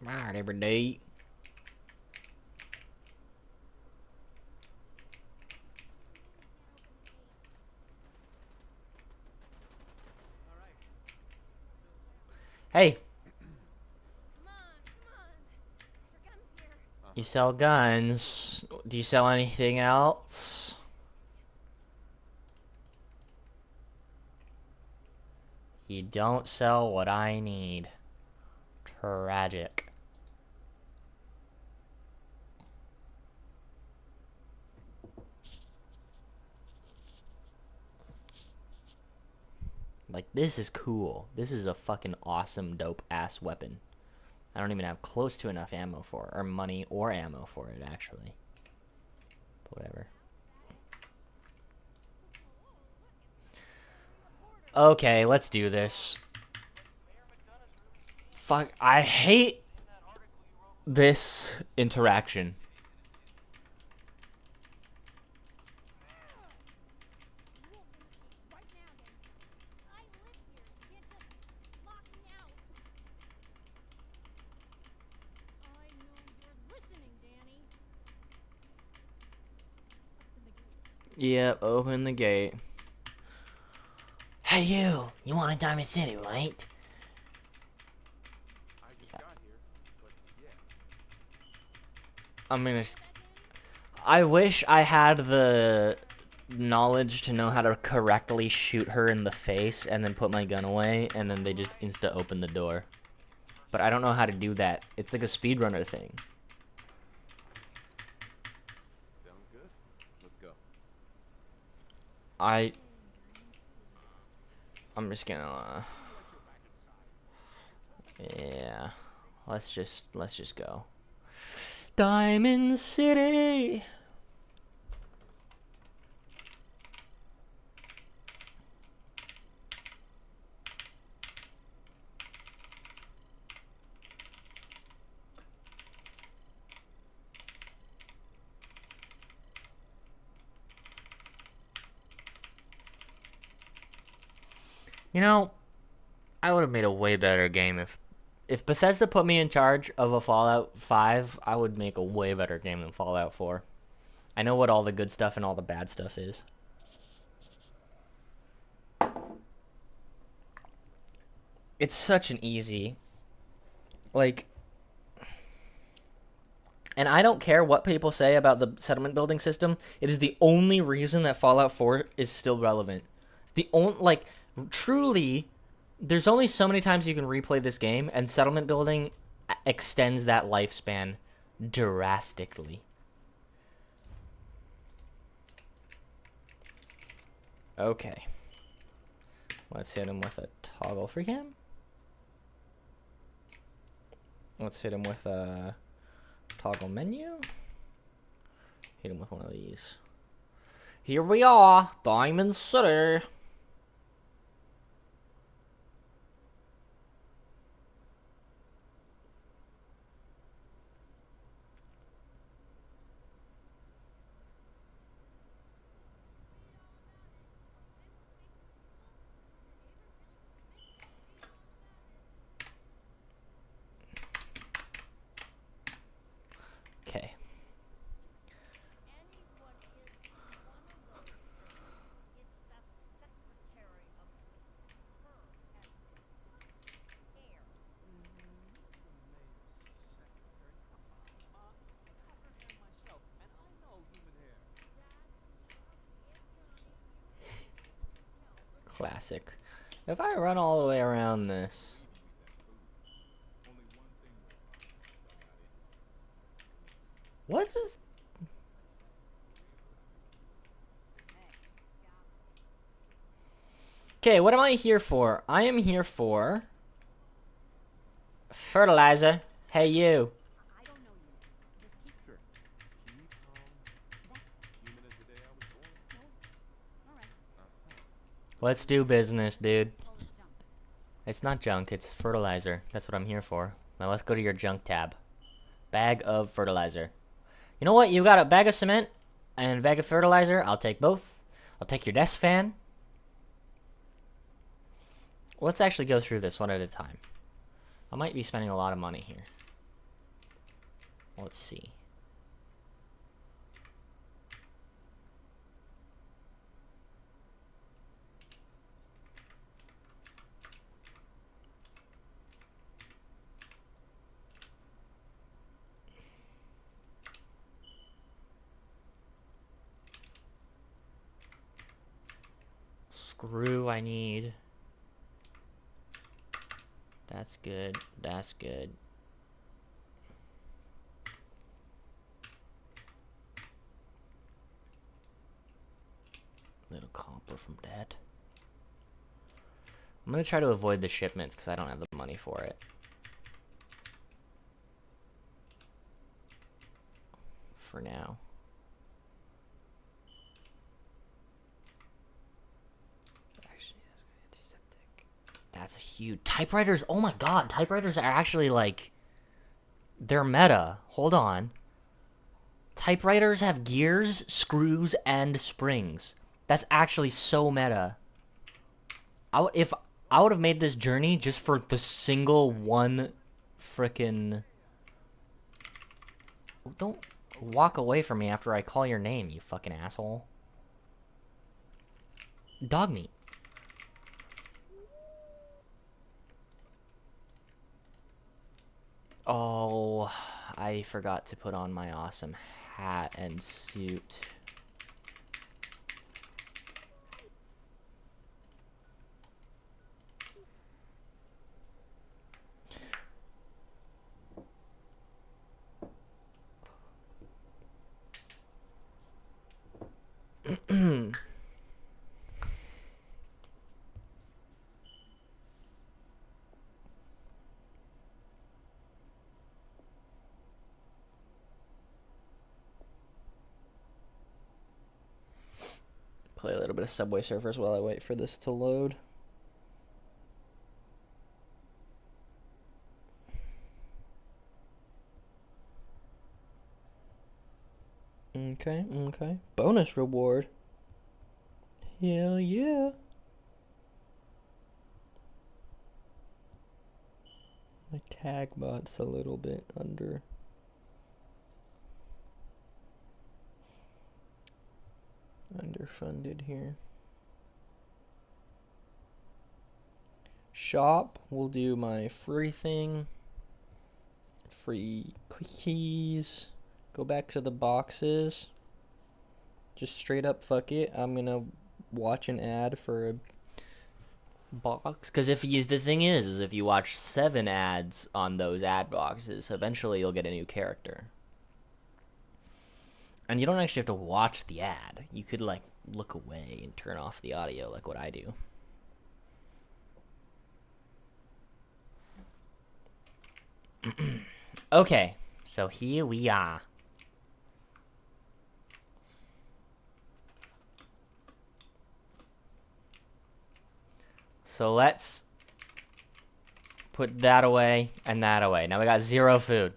Alright, every day. Hey, Come on. There's your guns here. you sell guns. Do you sell anything else? You don't sell what I need. Tragic. Like, this is cool. This is a fucking awesome, dope-ass weapon. I don't even have close to enough ammo for it, or money or ammo for it, actually. Whatever. Okay, let's do this. Fuck, I hate this interaction. You won't let me right now, then. I live here. You can't just lock me out. I know you're listening, Danny. Open the gate. Yep, open the gate. Hey you want a Diamond City, right? I just got here, but yeah. I'm gonna... That, Danny? I wish I had the knowledge to know how to correctly shoot her in the face and then put my gun away and then they just insta open the door. But I don't know how to do that. It's like a speedrunner thing. Sounds good. Let's go. I'm just gonna yeah. Let's just go. Diamond City. You know, I would have made a way better game if Bethesda put me in charge of a Fallout 5, I would make a way better game than Fallout 4. I know what all the good stuff and all the bad stuff is. It's such an easy, like, and I don't care what people say about the settlement building system. It is the only reason that Fallout 4 is still relevant. The only, like, truly, there's only so many times you can replay this game, and settlement building extends that lifespan drastically. Okay. Let's hit him with a toggle for him. Let's hit him with a toggle menu. Hit him with one of these. Here we are, Diamond City. Okay. Anyone is one of those things. It's the secretary of this her and hair. Cover hair myself, and I know human hair. Classic. If I run all the way around this. Only one thing though, I got it. What is... Okay, what am I here for? I am here for... fertilizer. Hey, you. I don't know you. Just keep Sure. Keep human as the day I was born. all right. Let's do business, dude. Call it junk. It's not junk, it's fertilizer. That's what I'm here for. Now let's go to your junk tab. Bag of fertilizer. You know what? You got a bag of cement and a bag of fertilizer. I'll take both. I'll take your desk fan. Let's actually go through this one at a time. I might be spending a lot of money here. Let's see. Screw I need. That's good. That's good. Little copper from that. I'm gonna try to avoid the shipments because I don't have the money for it. For now. Actually, That's huge. Typewriters, oh my god, typewriters are actually like, they're meta. Hold on. Typewriters have gears, screws, and springs. That's actually so meta. If I would have made this journey just for the single one frickin'... Don't walk away from me after I call your name, you fucking asshole. Dog meat. Oh, I forgot to put on my awesome hat and suit. Play a little bit of Subway Surfers while I wait for this to load. Okay, okay. Bonus reward. Hell yeah. My tag bot's a little bit underfunded here. Shop, we'll do my free thing. Free cookies. Go back to the boxes. Just straight up fuck it. I'm gonna watch an ad for a box. Because the thing is if you watch 7 ads on those ad boxes, eventually you'll get a new character. And you don't actually have to watch the ad. You could, like, look away and turn off the audio like what I do. Okay, so here we are. So let's put that away and that away. Now we got 0 food.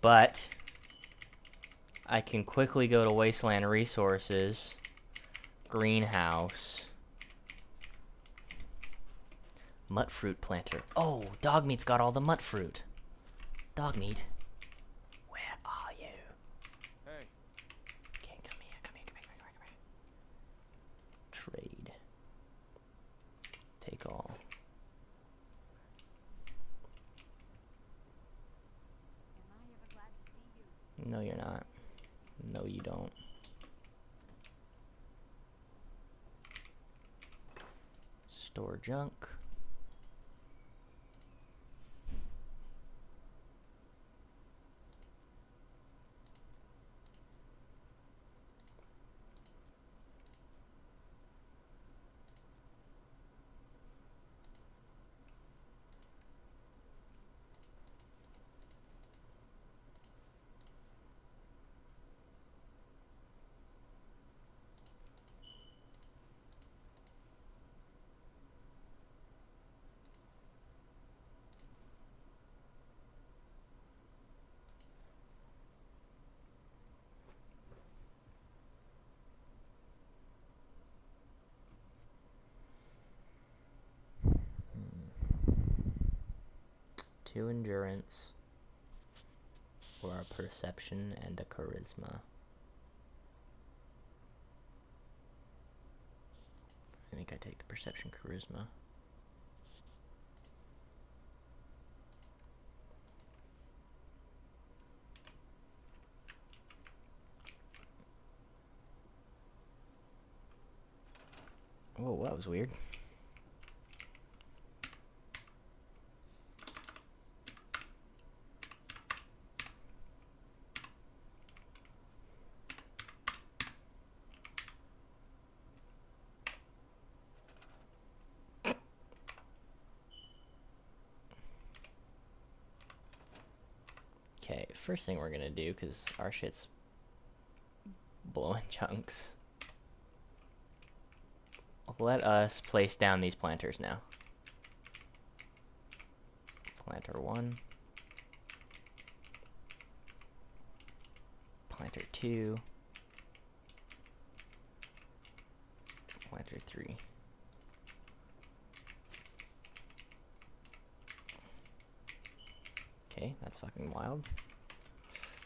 But I can quickly go to Wasteland Resources, Greenhouse, Mutt Fruit Planter. Oh, Dog Meat's got all the Mutt Fruit. Dog Meat, where are you? Hey. Okay, come here, come here, come here, come here, come here. Trade. Take all. Am I ever glad to see you? No, you're not. No, you don't. Store junk. Two endurance, or a perception and a charisma. I think I take the perception charisma. Whoa, that was weird. Okay, first thing we're gonna do, because our shit's blowing chunks. Let us place down these planters now. Planter 1. Planter 2. Planter 3. Okay, that's fucking wild.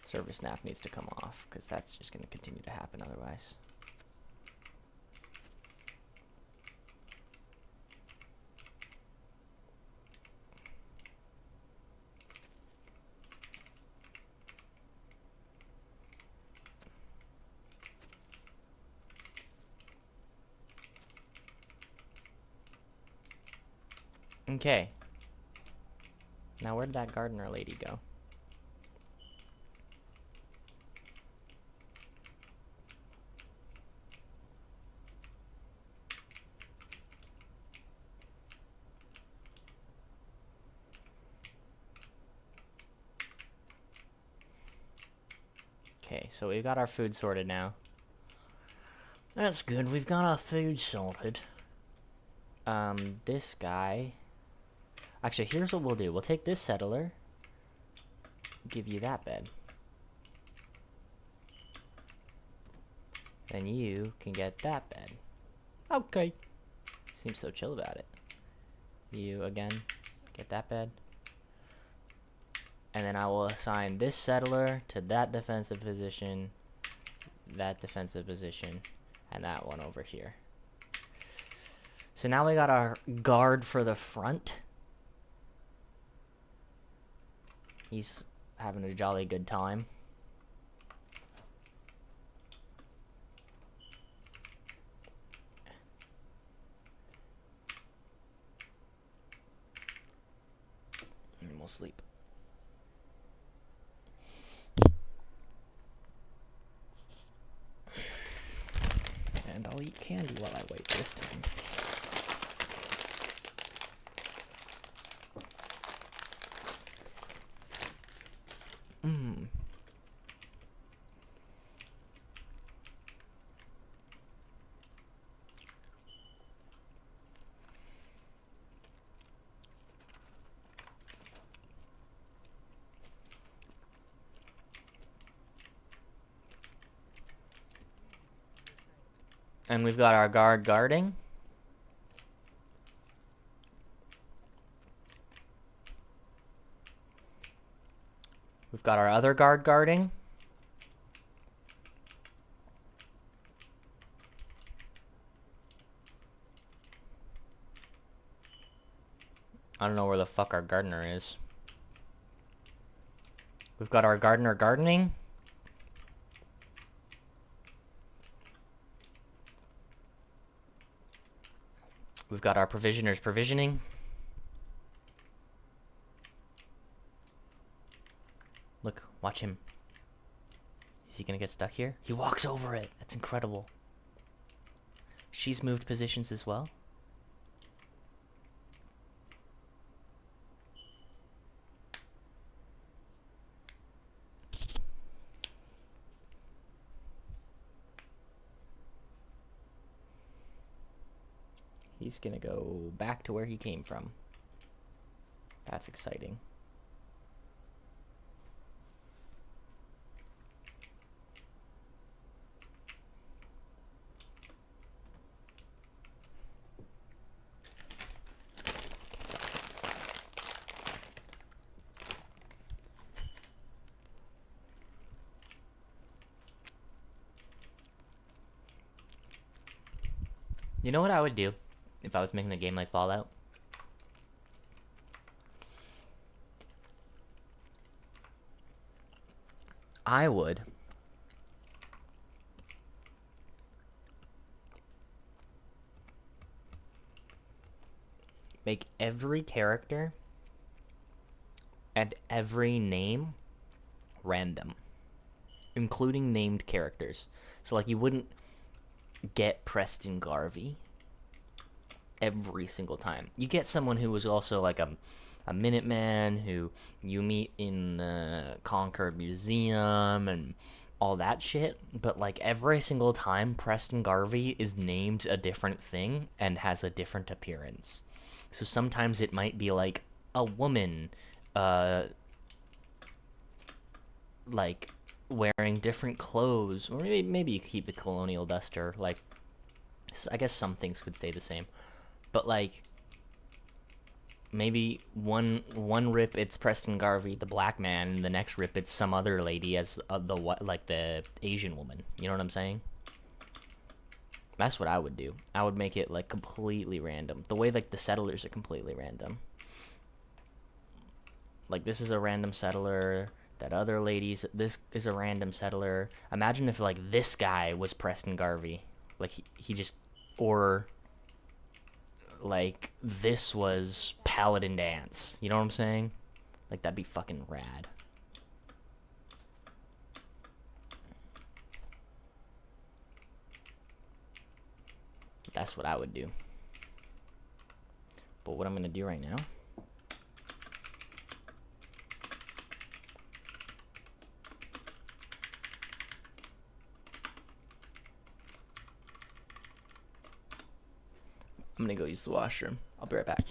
Service snap needs to come off, because that's just going to continue to happen otherwise. Okay. Now where did that gardener lady go? Okay, so we've got our food sorted now. That's good. We've got our food sorted. This guy... Actually, here's what we'll do. We'll take this settler. Give you that bed. Then you can get that bed. Okay. Seems so chill about it. You, again, get that bed. And then I will assign this settler to that defensive position, and that one over here. So now we got our guard for the front. He's having a jolly good time. And we'll sleep. And I'll eat candy while I wait this time. And we've got our guard guarding. We've got our other guard guarding. I don't know where the fuck our gardener is. We've got our gardener gardening. We've got our provisioners provisioning. Look, watch him. Is he gonna get stuck here? He walks over it. That's incredible. She's moved positions as well. He's gonna go back to where he came from. That's exciting. You know what I would do if I was making a game like Fallout? I would make every character and every name random, including named characters. So like you wouldn't get Preston Garvey every single time. You get someone who was also like a Minuteman who you meet in the Concord Museum and all that shit, but like every single time Preston Garvey is named a different thing and has a different appearance. So sometimes it might be like a woman uh, like wearing different clothes, or maybe you could keep the colonial duster. Like, I guess some things could stay the same, but like maybe one rip it's Preston Garvey, the black man, and the next rip it's some other lady as the Asian woman. You know what I'm saying? That's what I would do. I would make it like completely random. The way like the settlers are completely random. Like this is a random settler. That other lady's this is a random settler. Imagine if like this guy was Preston Garvey. Like he just or like this was Paladin Dance. You know what I'm saying? Like that'd be fucking rad. That's what I would do. But what I'm gonna do right now, I'm gonna go use the washroom. I'll be right back.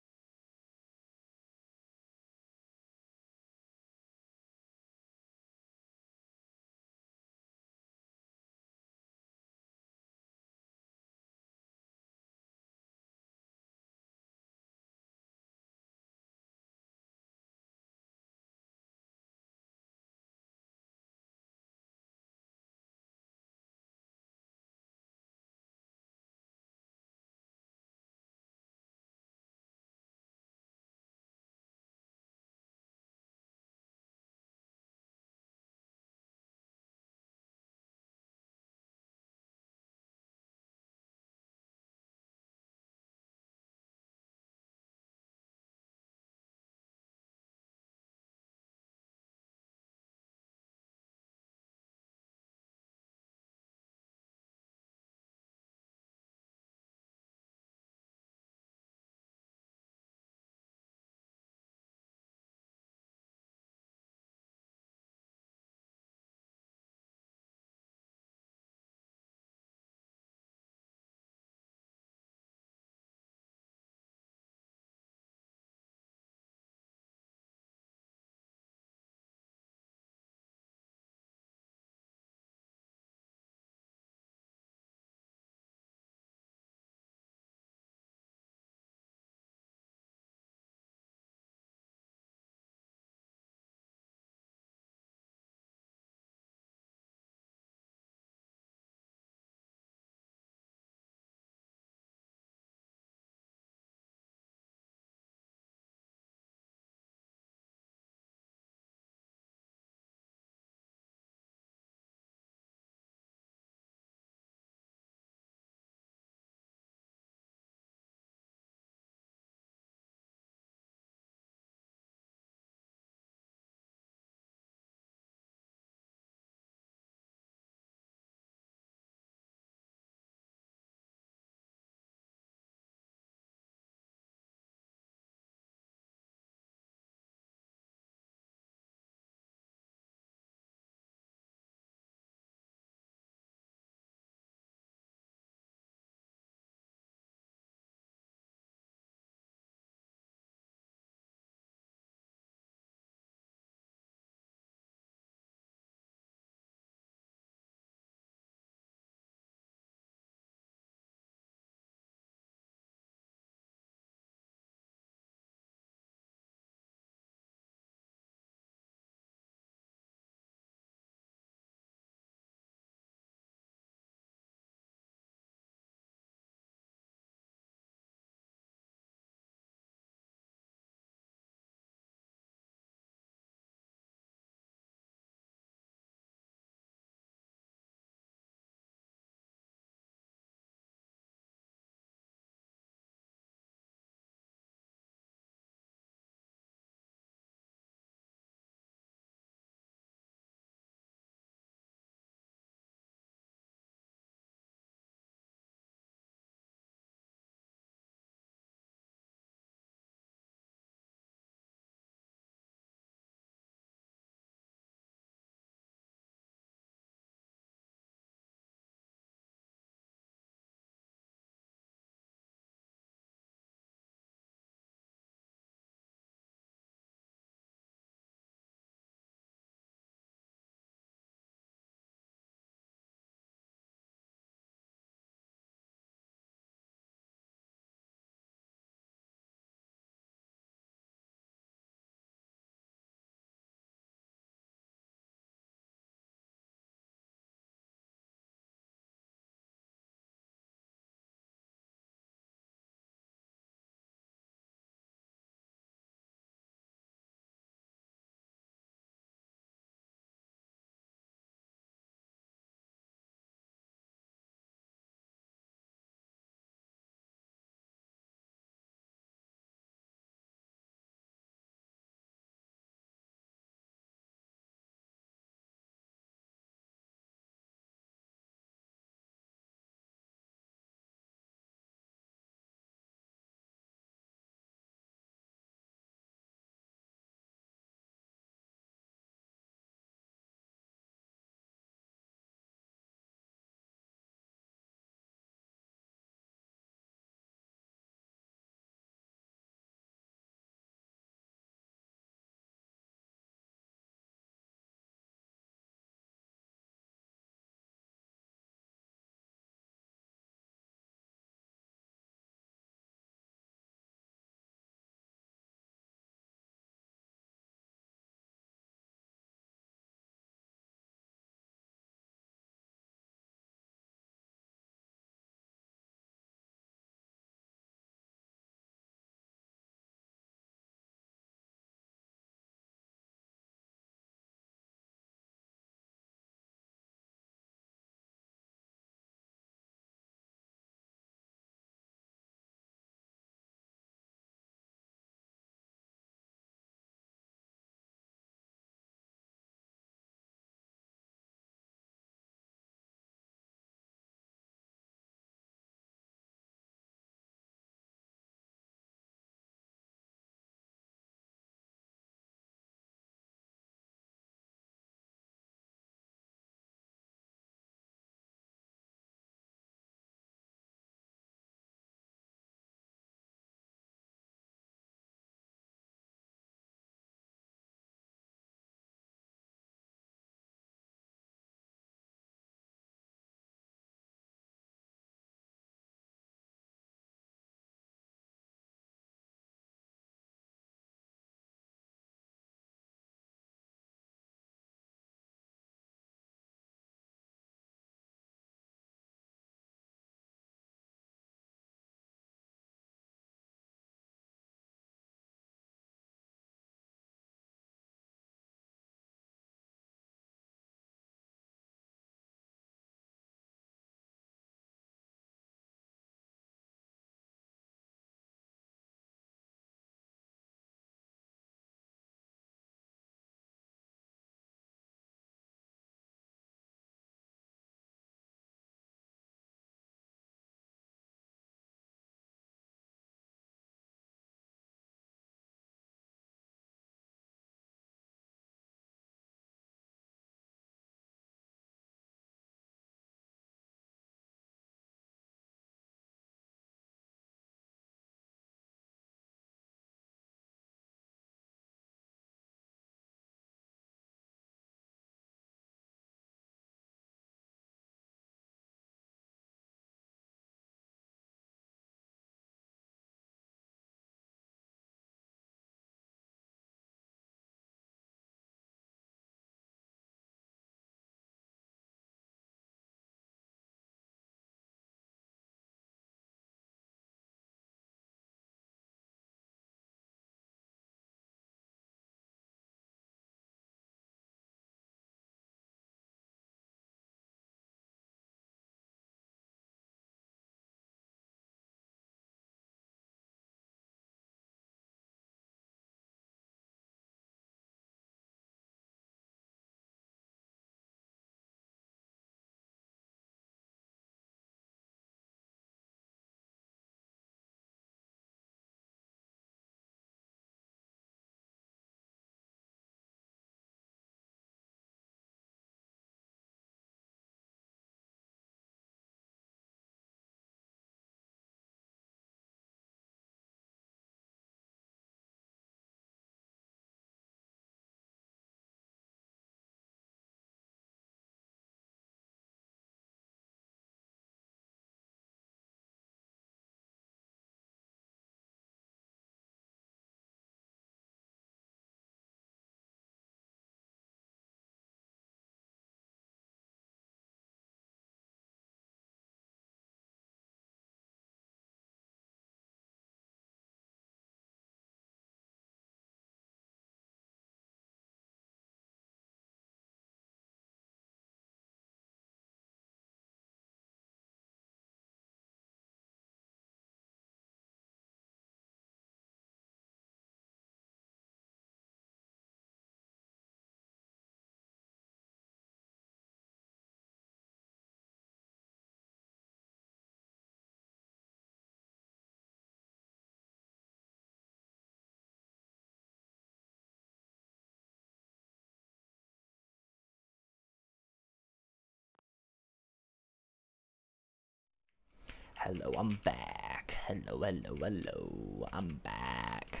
Hello, I'm back. Hello, hello, hello. I'm back.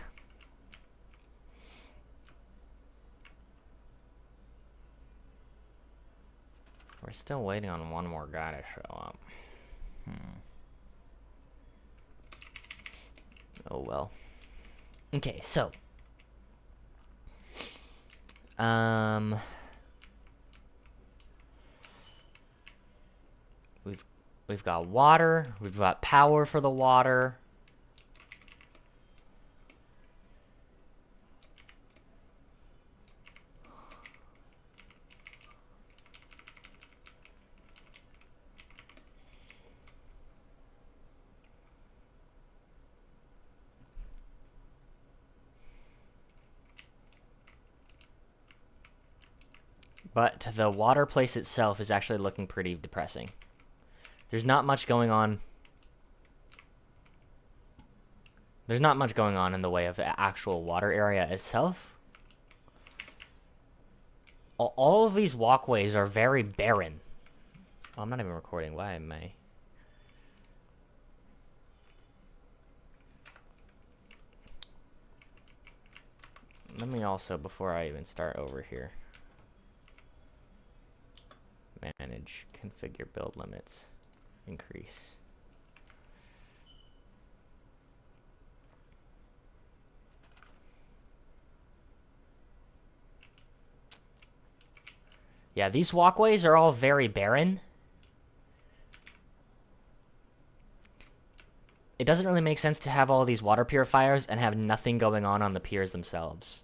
We're still waiting on one more guy to show up. Oh well. Okay, so we've got water, we've got power for the water. But the water place itself is actually looking pretty depressing. There's not much going on. There's not much going on in the way of the actual water area itself. All of these walkways are very barren. Oh, I'm not even recording. Why am I? Let me also, before I even start over here, manage, configure build limits, increase. Yeah, these walkways are all very barren. It doesn't really make sense to have all these water purifiers and have nothing going on the piers themselves.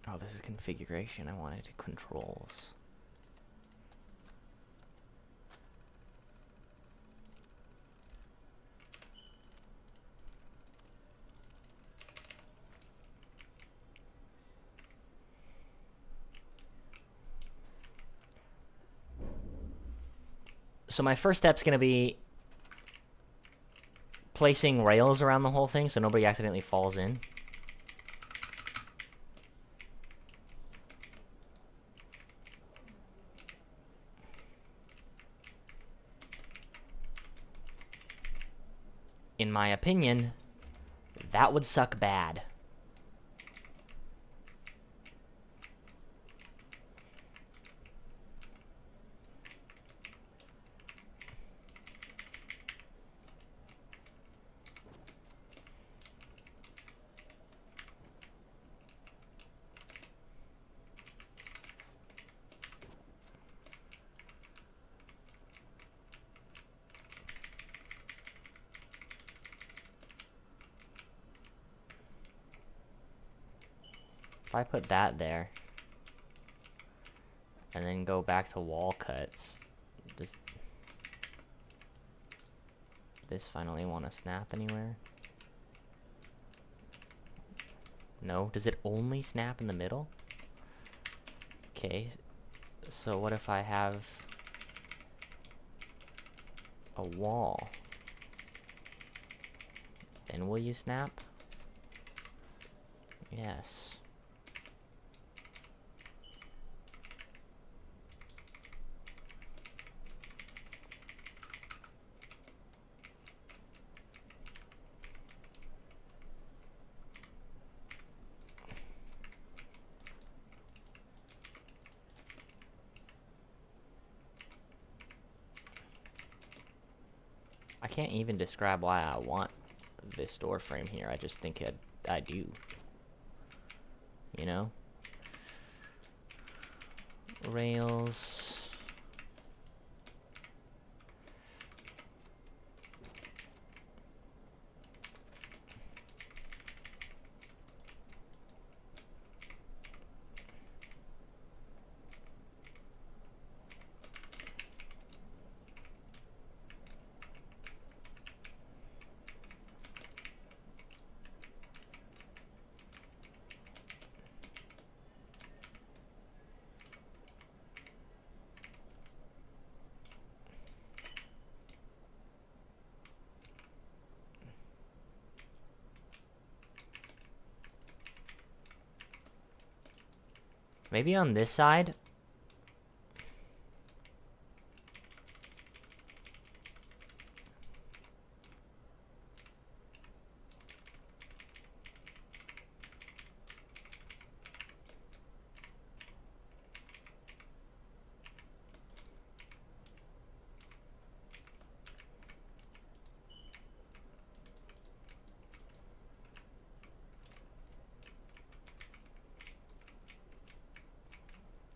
Oh, this is configuration. I wanted controls. So my first step's going to be placing rails around the whole thing so nobody accidentally falls in. In my opinion, that would suck bad. If I put that there, and then go back to wall cuts, does this finally want to snap anywhere? No? Does it only snap in the middle? Okay, so what if I have a wall? Then will you snap? Yes. I can't even describe why I want this door frame here. I just think I do. You know? Rails. Maybe on this side?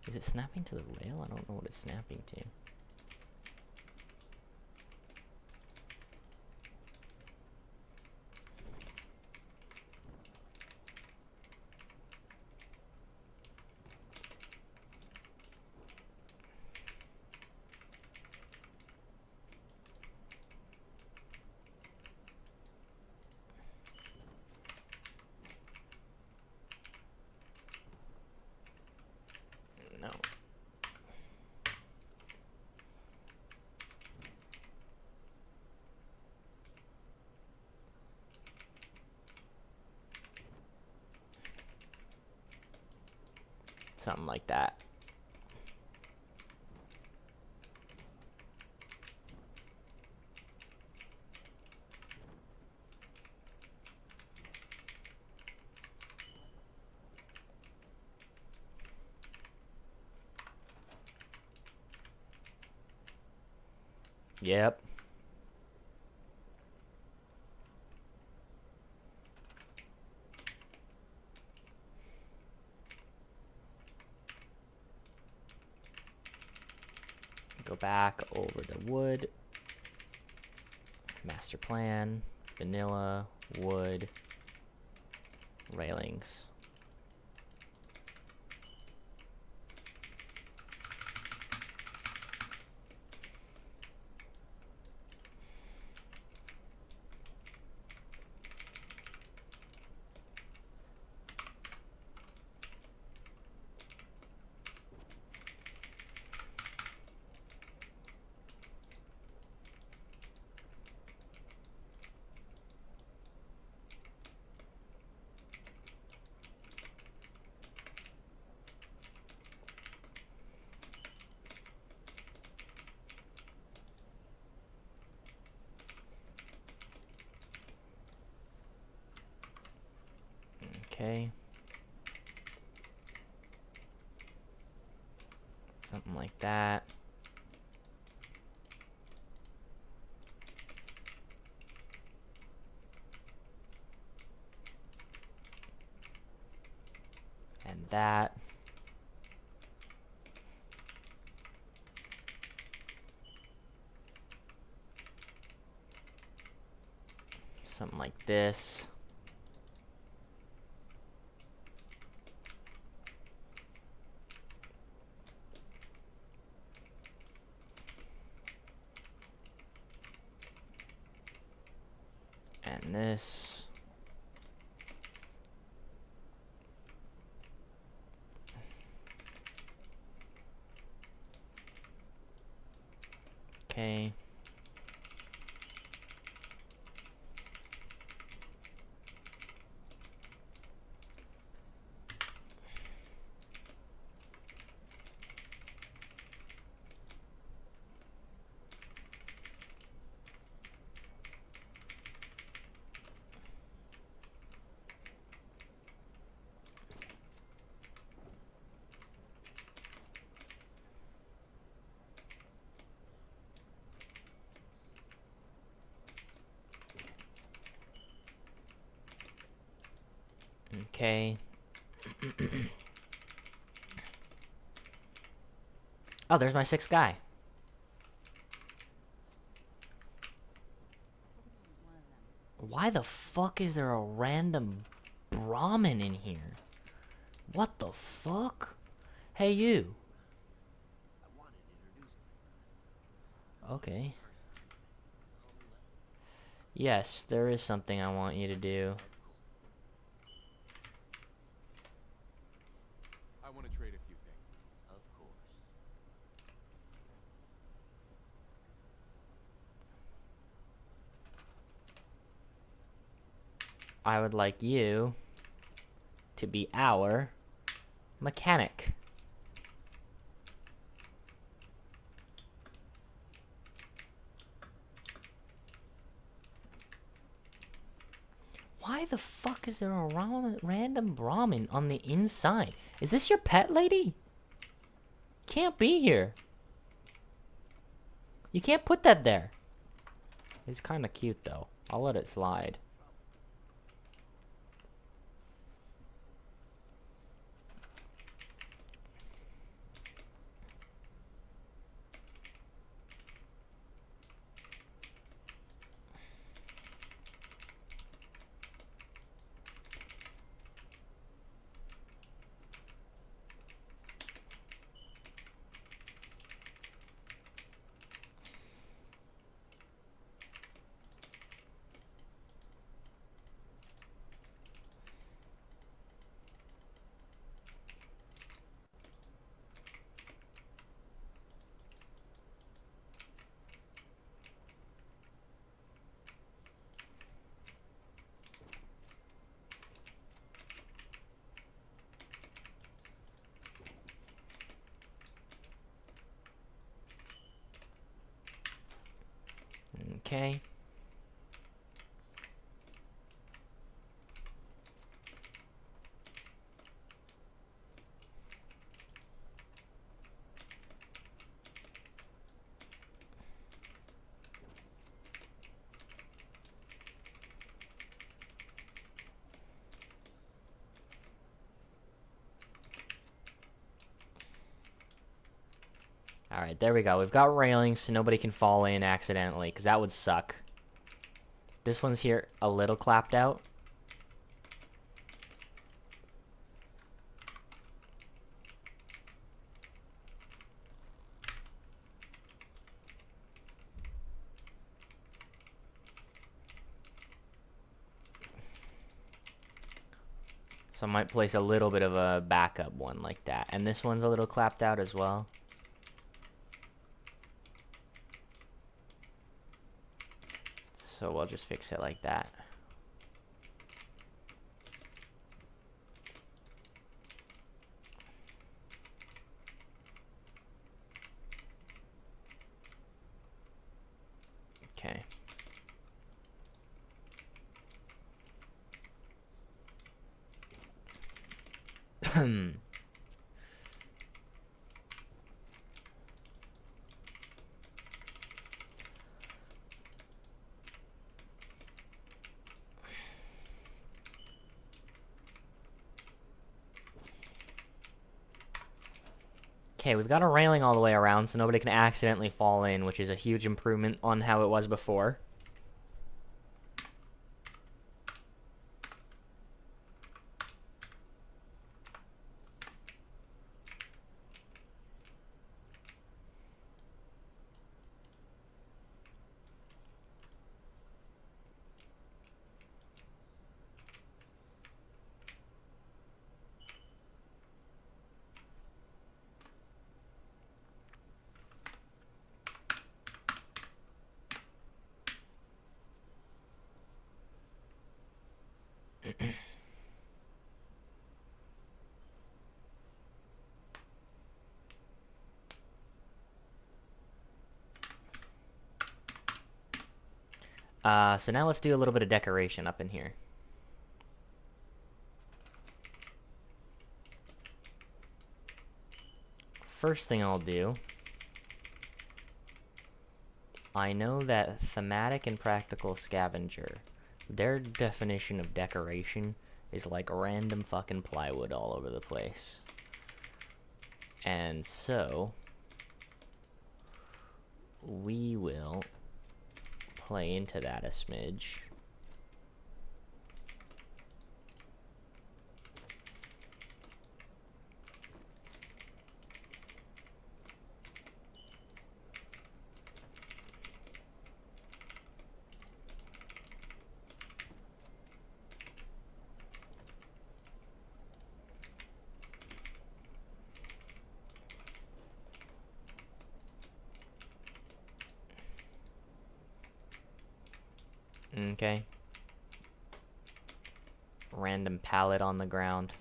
Is it snapping to the rail? I don't know what it's snapping to. No. Something like that. Yep. Go back over to wood. Master plan. Vanilla. Wood. Railings. Okay. Something like that. And that. Something like this. And this. Okay. Okay. Oh, there's my sixth guy. Why the fuck is there a random Brahmin in here? What the fuck? Hey, you. Okay. Yes, there is something I want you to do. I want to trade a few things. Of course. I would like you to be our mechanic. the fuck is there a random Brahmin on the inside? Is this your pet, lady? Can't be here. You can't put that there. It's kind of cute, though. I'll let it slide. Okay. Alright, there we go. We've got railings so nobody can fall in accidentally, because that would suck. This one's here a little clapped out. So I might place a little bit of a backup one like that. And this one's a little clapped out as well. So we'll just fix it like that. Okay. Okay, we've got a railing all the way around so nobody can accidentally fall in, which is a huge improvement on how it was before. So now let's do a little bit of decoration up in here. First thing I'll do, I know that thematic and practical scavenger, their definition of decoration is like random fucking plywood all over the place. And so, we will play into that a smidge. Okay. Random pallet on the ground.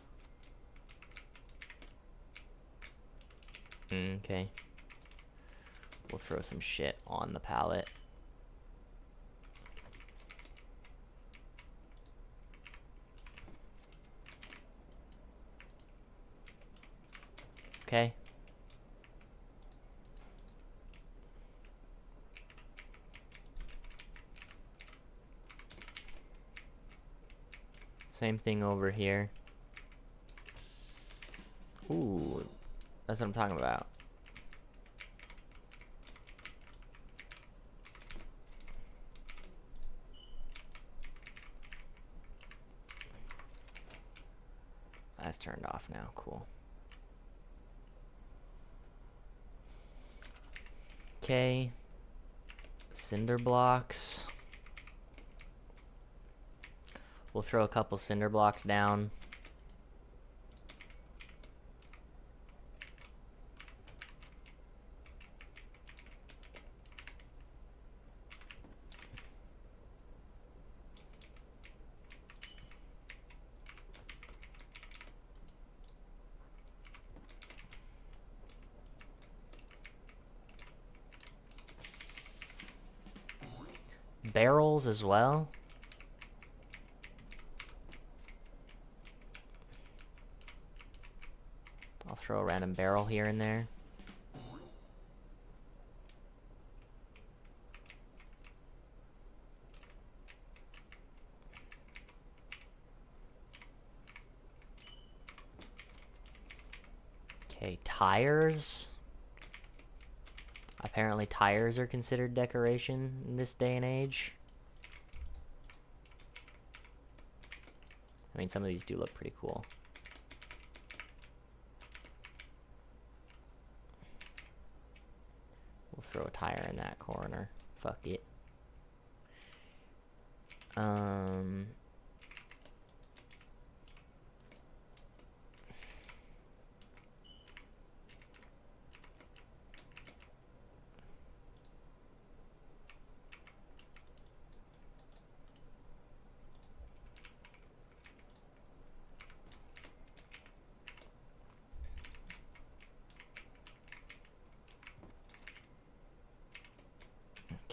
Okay. We'll throw some shit on the pallet. Okay. Same thing over here. Ooh, that's what I'm talking about. That's turned off now. Cool. Okay. Cinder blocks. We'll throw a couple cinder blocks down. Barrels as well. I'll throw a random barrel here and there. Okay, tires. Apparently tires are considered decoration in this day and age. I mean, some of these do look pretty cool. We'll throw a tire in that corner. Fuck it.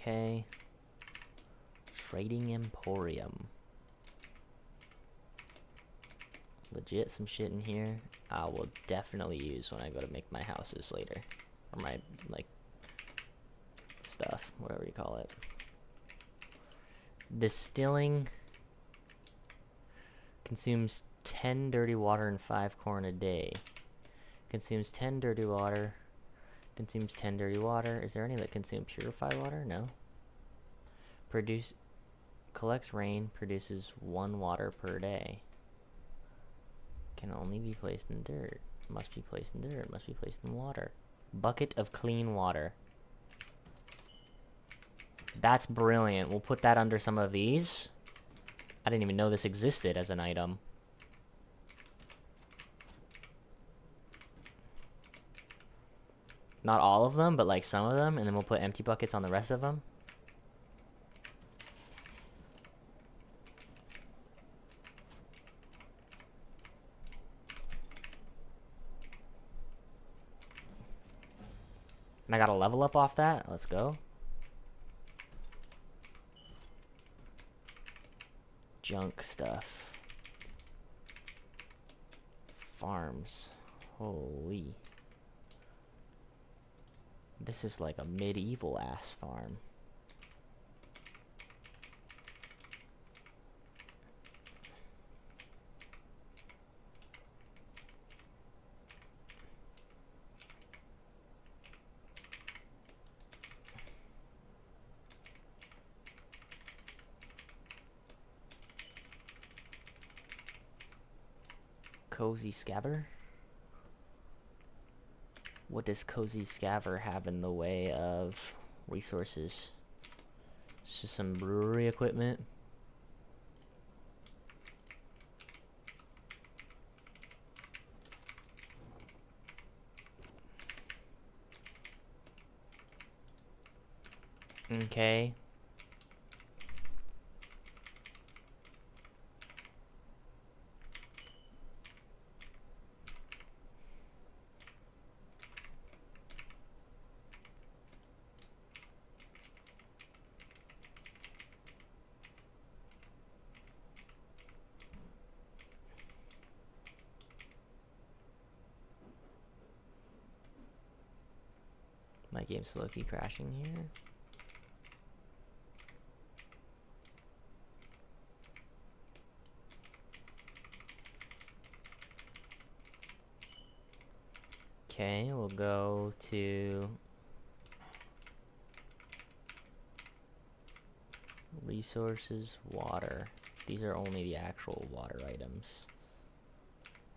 Okay. Trading Emporium. Legit some shit in here I will definitely use when I go to make my houses later. Or my, like, stuff, whatever you call it. Distilling consumes 10 dirty water and 5 corn a day. Consumes 10 dirty water. Consumes 10 dirty water. Is there any that consume purified water? No. Collects rain, produces 1 water per day. Can only be placed in dirt. Must be placed in dirt. Must be placed in water. Bucket of clean water. That's brilliant. We'll put that under some of these. I didn't even know this existed as an item. Not all of them, but like some of them, and then we'll put empty buckets on the rest of them. And I got a level up off that. Let's go. Junk stuff. Farms. Holy. This is like a medieval ass farm. Cozy Scaver? What does Cozy Scaver have in the way of resources? It's just some brewery equipment. Okay. My game's low-key crashing here. Okay, we'll go to resources, water. These are only the actual water items.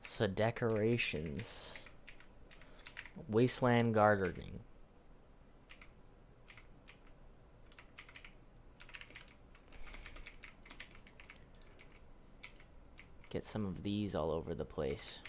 So decorations. Wasteland gardening. Get some of these all over the place.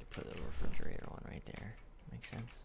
Put the refrigerator one right there. Makes sense.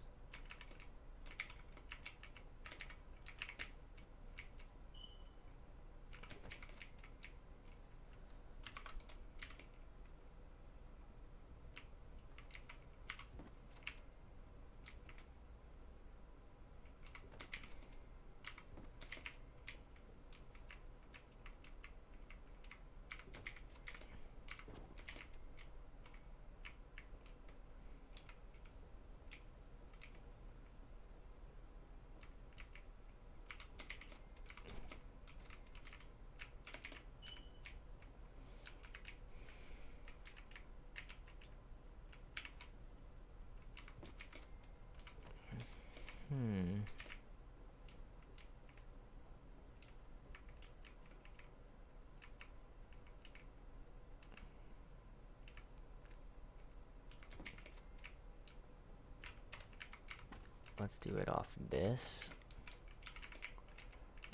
Let's do it off this.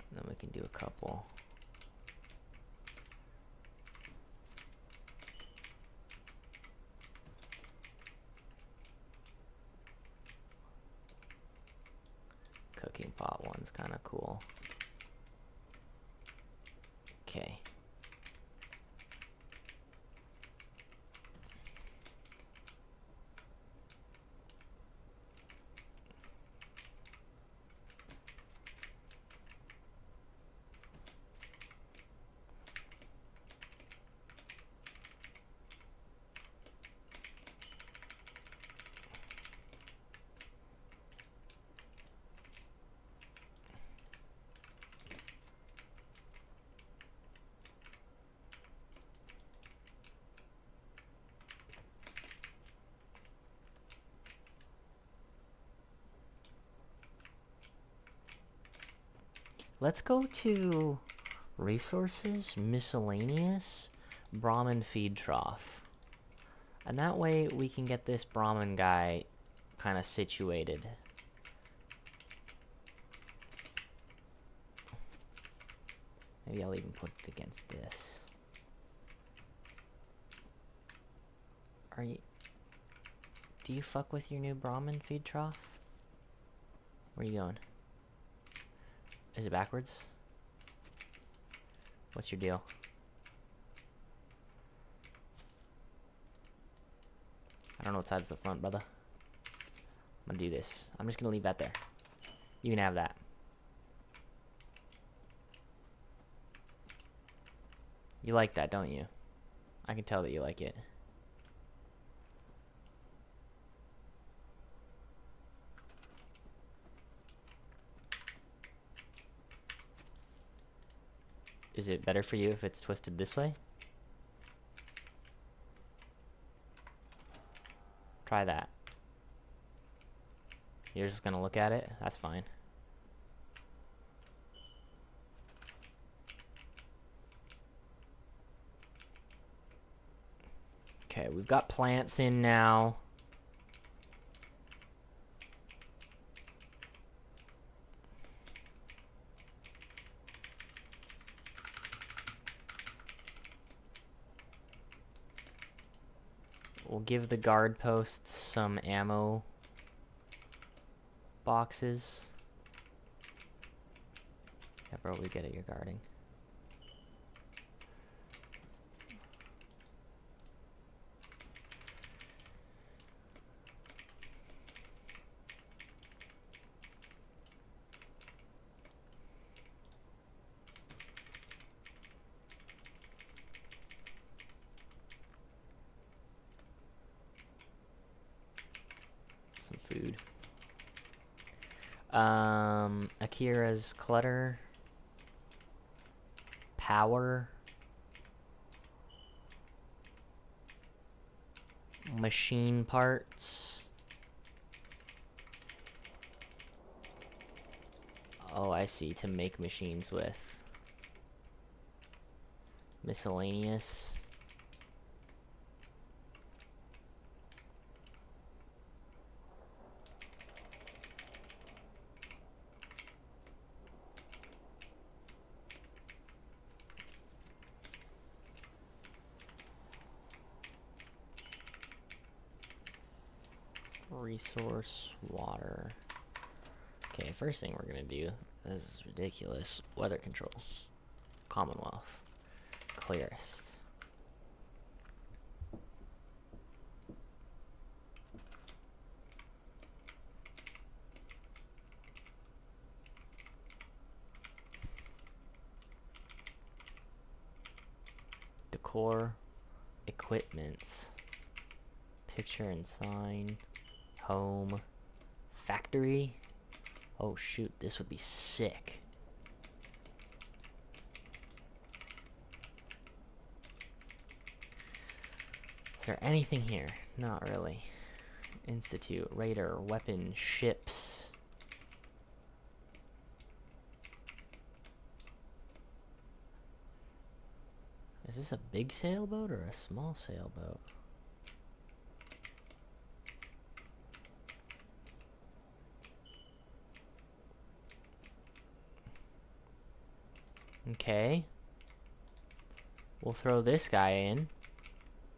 And then we can do a couple. Cooking pot one's kind of cool. Okay. Let's go to resources, miscellaneous, Brahmin feed trough. And that way we can get this Brahmin guy kind of situated. Maybe I'll even put it against this. Do you fuck with your new Brahmin feed trough? Where are you going? Is it backwards? What's your deal? I don't know what side's the front, brother. I'm gonna do this. I'm just gonna leave that there. You can have that. You like that, don't you? I can tell that you like it. Is it better for you if it's twisted this way? Try that. You're just gonna look at it? That's fine. Okay, we've got plants in now. We'll give the guard posts some ammo boxes. Yeah, bro, we get it, you're guarding. Some food. Akira's clutter. Power. Machine parts. Oh, I see. To make machines with. Miscellaneous. Resource, water. Okay, first thing we're gonna do, this is ridiculous, weather control. Commonwealth. Clearest. Decor. Equipment. Picture and sign. Home. Factory. Oh shoot, this would be sick. Is there anything here? Not really. Institute, radar, weapon, ships. Is this a big sailboat or a small sailboat? Okay. We'll throw this guy in,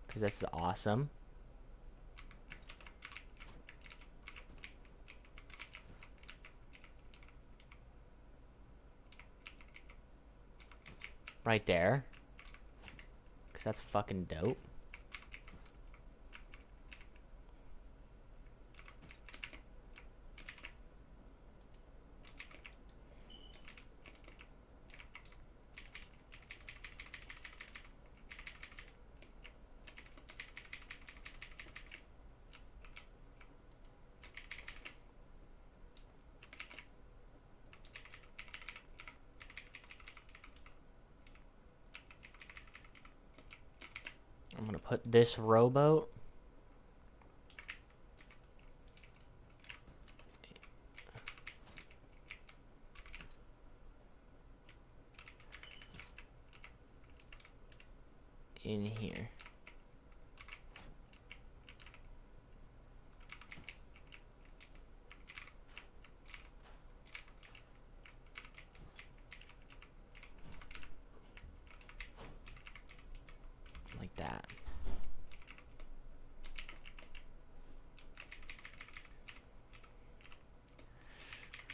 because that's awesome. Right there. Because that's fucking dope. I'm gonna put this rowboat in here. Like that.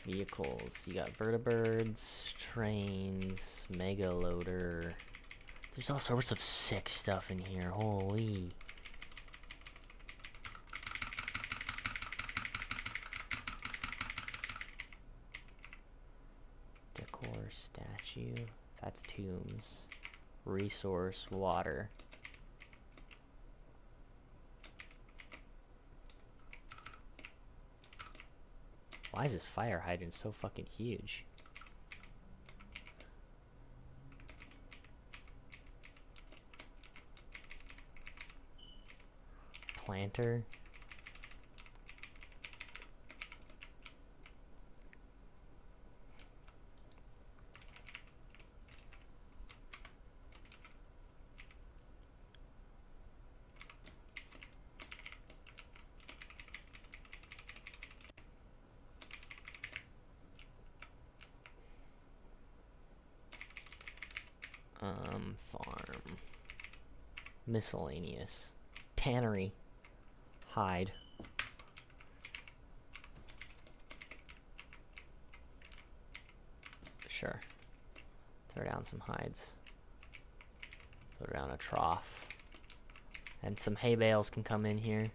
Vehicles. You got vertibirds, trains, mega loader. There's all sorts of sick stuff in here. Holy. statue. That's tombs. Resource, water. Why is this fire hydrant so fucking huge? Planter. Farm. Miscellaneous. Tannery. Hide. Sure. Throw down some hides. Throw down a trough. And some hay bales can come in here.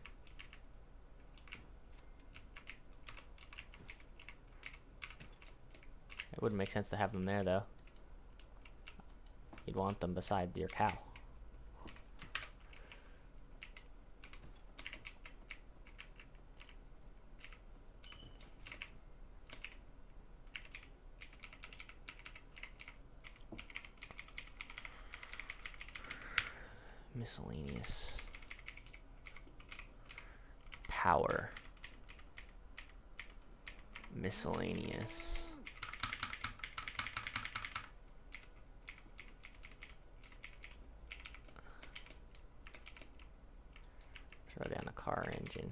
It wouldn't make sense to have them there, though. You'd want them beside your cow. Miscellaneous. Power. Miscellaneous. Throw down a car engine.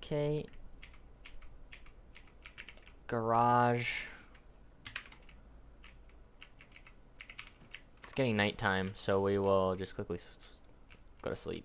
Okay. Garage. It's getting nighttime, so we will just quickly go to sleep.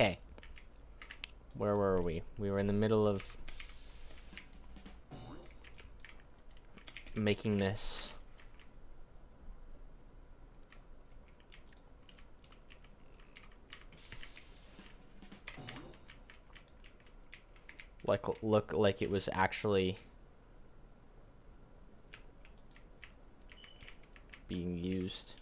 Okay. Where were we? We were in the middle of making this look like it was actually being used.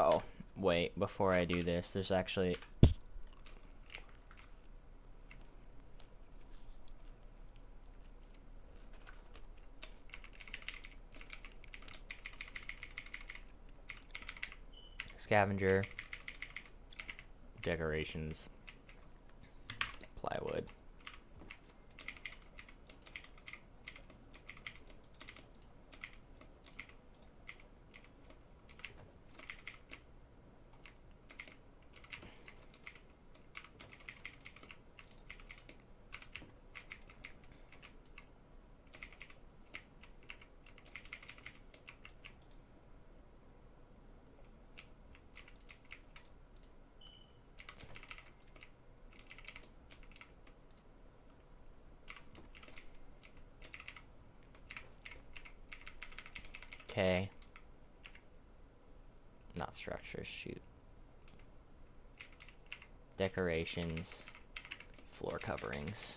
Oh, wait, before I do this, there's actually Scavenger. Decorations. Plywood. Okay. Not structures, shoot. Decorations. Floor coverings.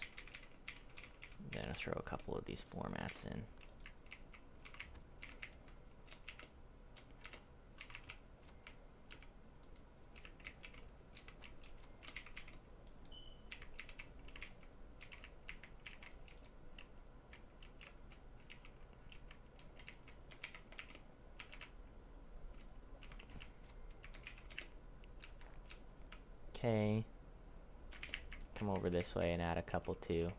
I'm gonna throw a couple of these floor mats in. Okay. Come over this way and add a couple too.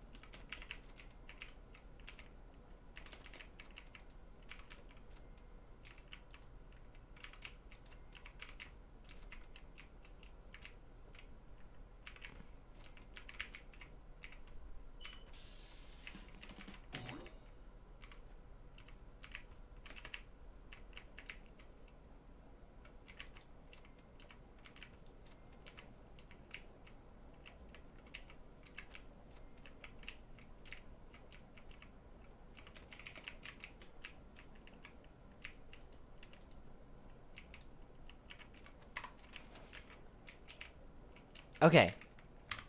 Okay,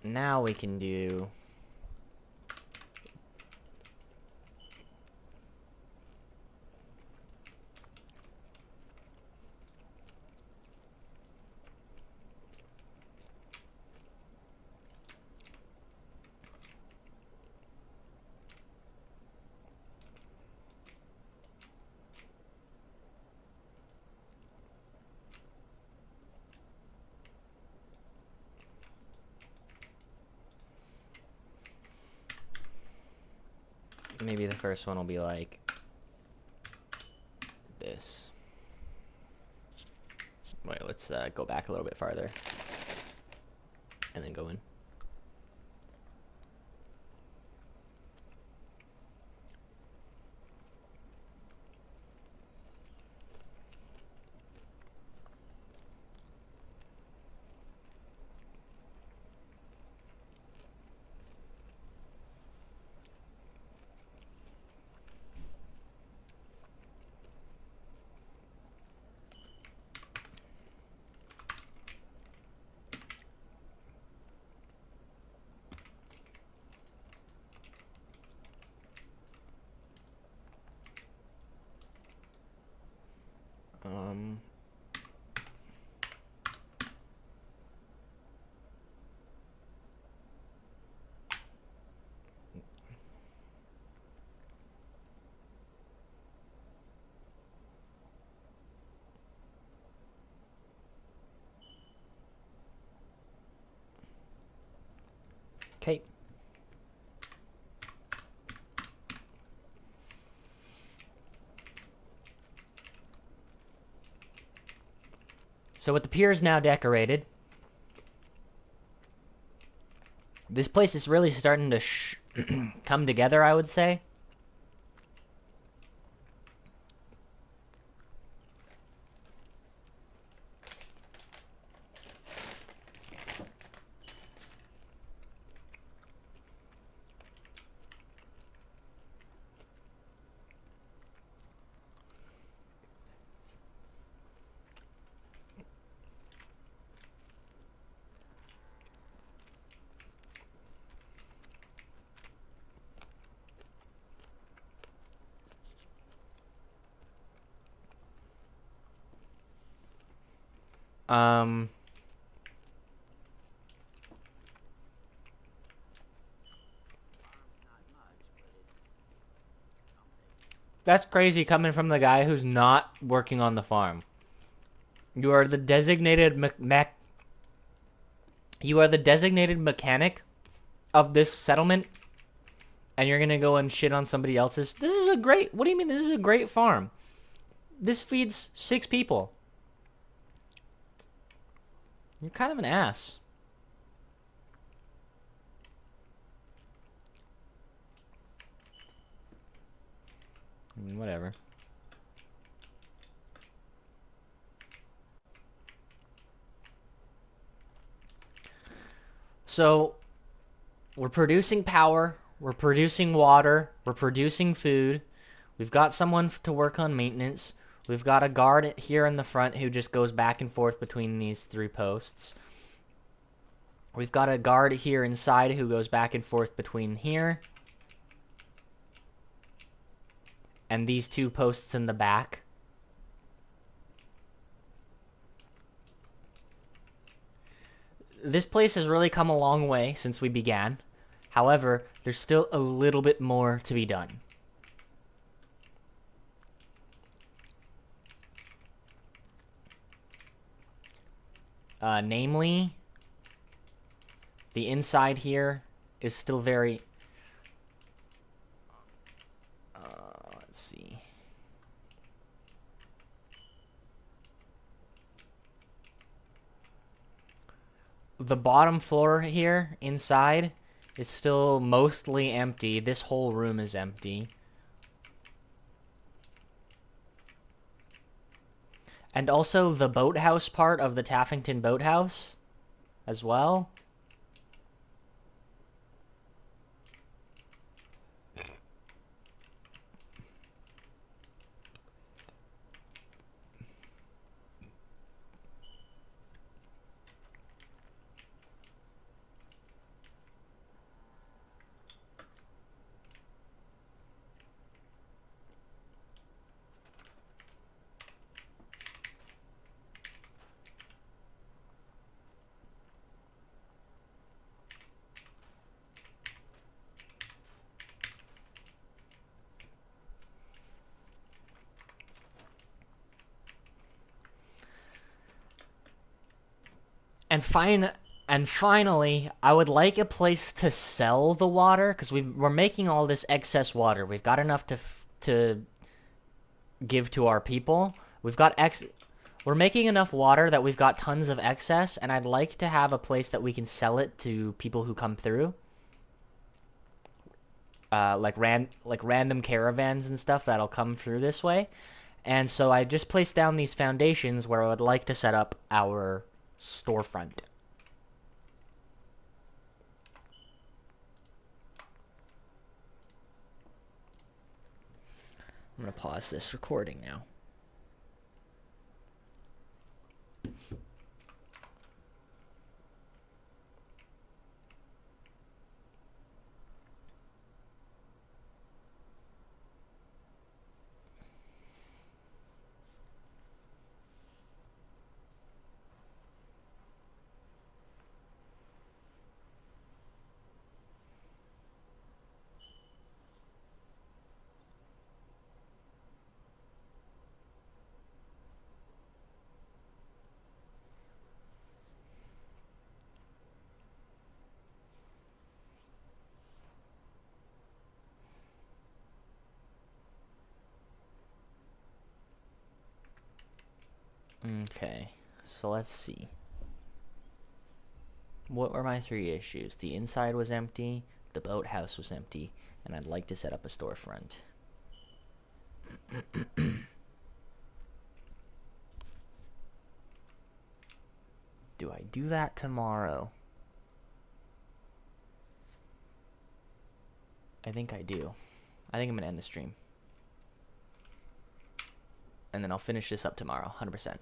now we can do... Maybe the first one will be like this. Wait, let's go back a little bit farther. And then go in. Um... Okay. So with the piers now decorated, this place is really starting to come together, I would say. Um... That's crazy coming from the guy who's not working on the farm. You are the designated You are the designated mechanic of this settlement, and you're gonna go and shit on somebody else's. This is a great. What do you mean? This is a great farm. This feeds 6 people. You're kind of an ass. I mean, whatever. So, we're producing power, we're producing water, we're producing food. We've got someone to work on maintenance. We've got a guard here in the front who just goes back and forth between these 3 posts. We've got a guard here inside who goes back and forth between here and these 2 posts in the back. This place has really come a long way since we began. However, there's still a little bit more to be done. Namely, the inside here is still very... let's see. The bottom floor here inside is still mostly empty. This whole room is empty. And also the boathouse part of the Taffington boathouse as well. And finally, I would like a place to sell the water, because we're making all this excess water. We've got enough to give to our people. We're making enough water that we've got tons of excess, and I'd like to have a place that we can sell it to people who come through. Like random caravans and stuff that'll come through this way. And so I just placed down these foundations where I would like to set up our storefront. I'm gonna pause this recording now. Okay, so let's see. What were my 3 issues? The inside was empty, the boathouse was empty, and I'd like to set up a storefront. Do I do that tomorrow? I think I do. I think I'm gonna end the stream. And then I'll finish this up tomorrow, 100%.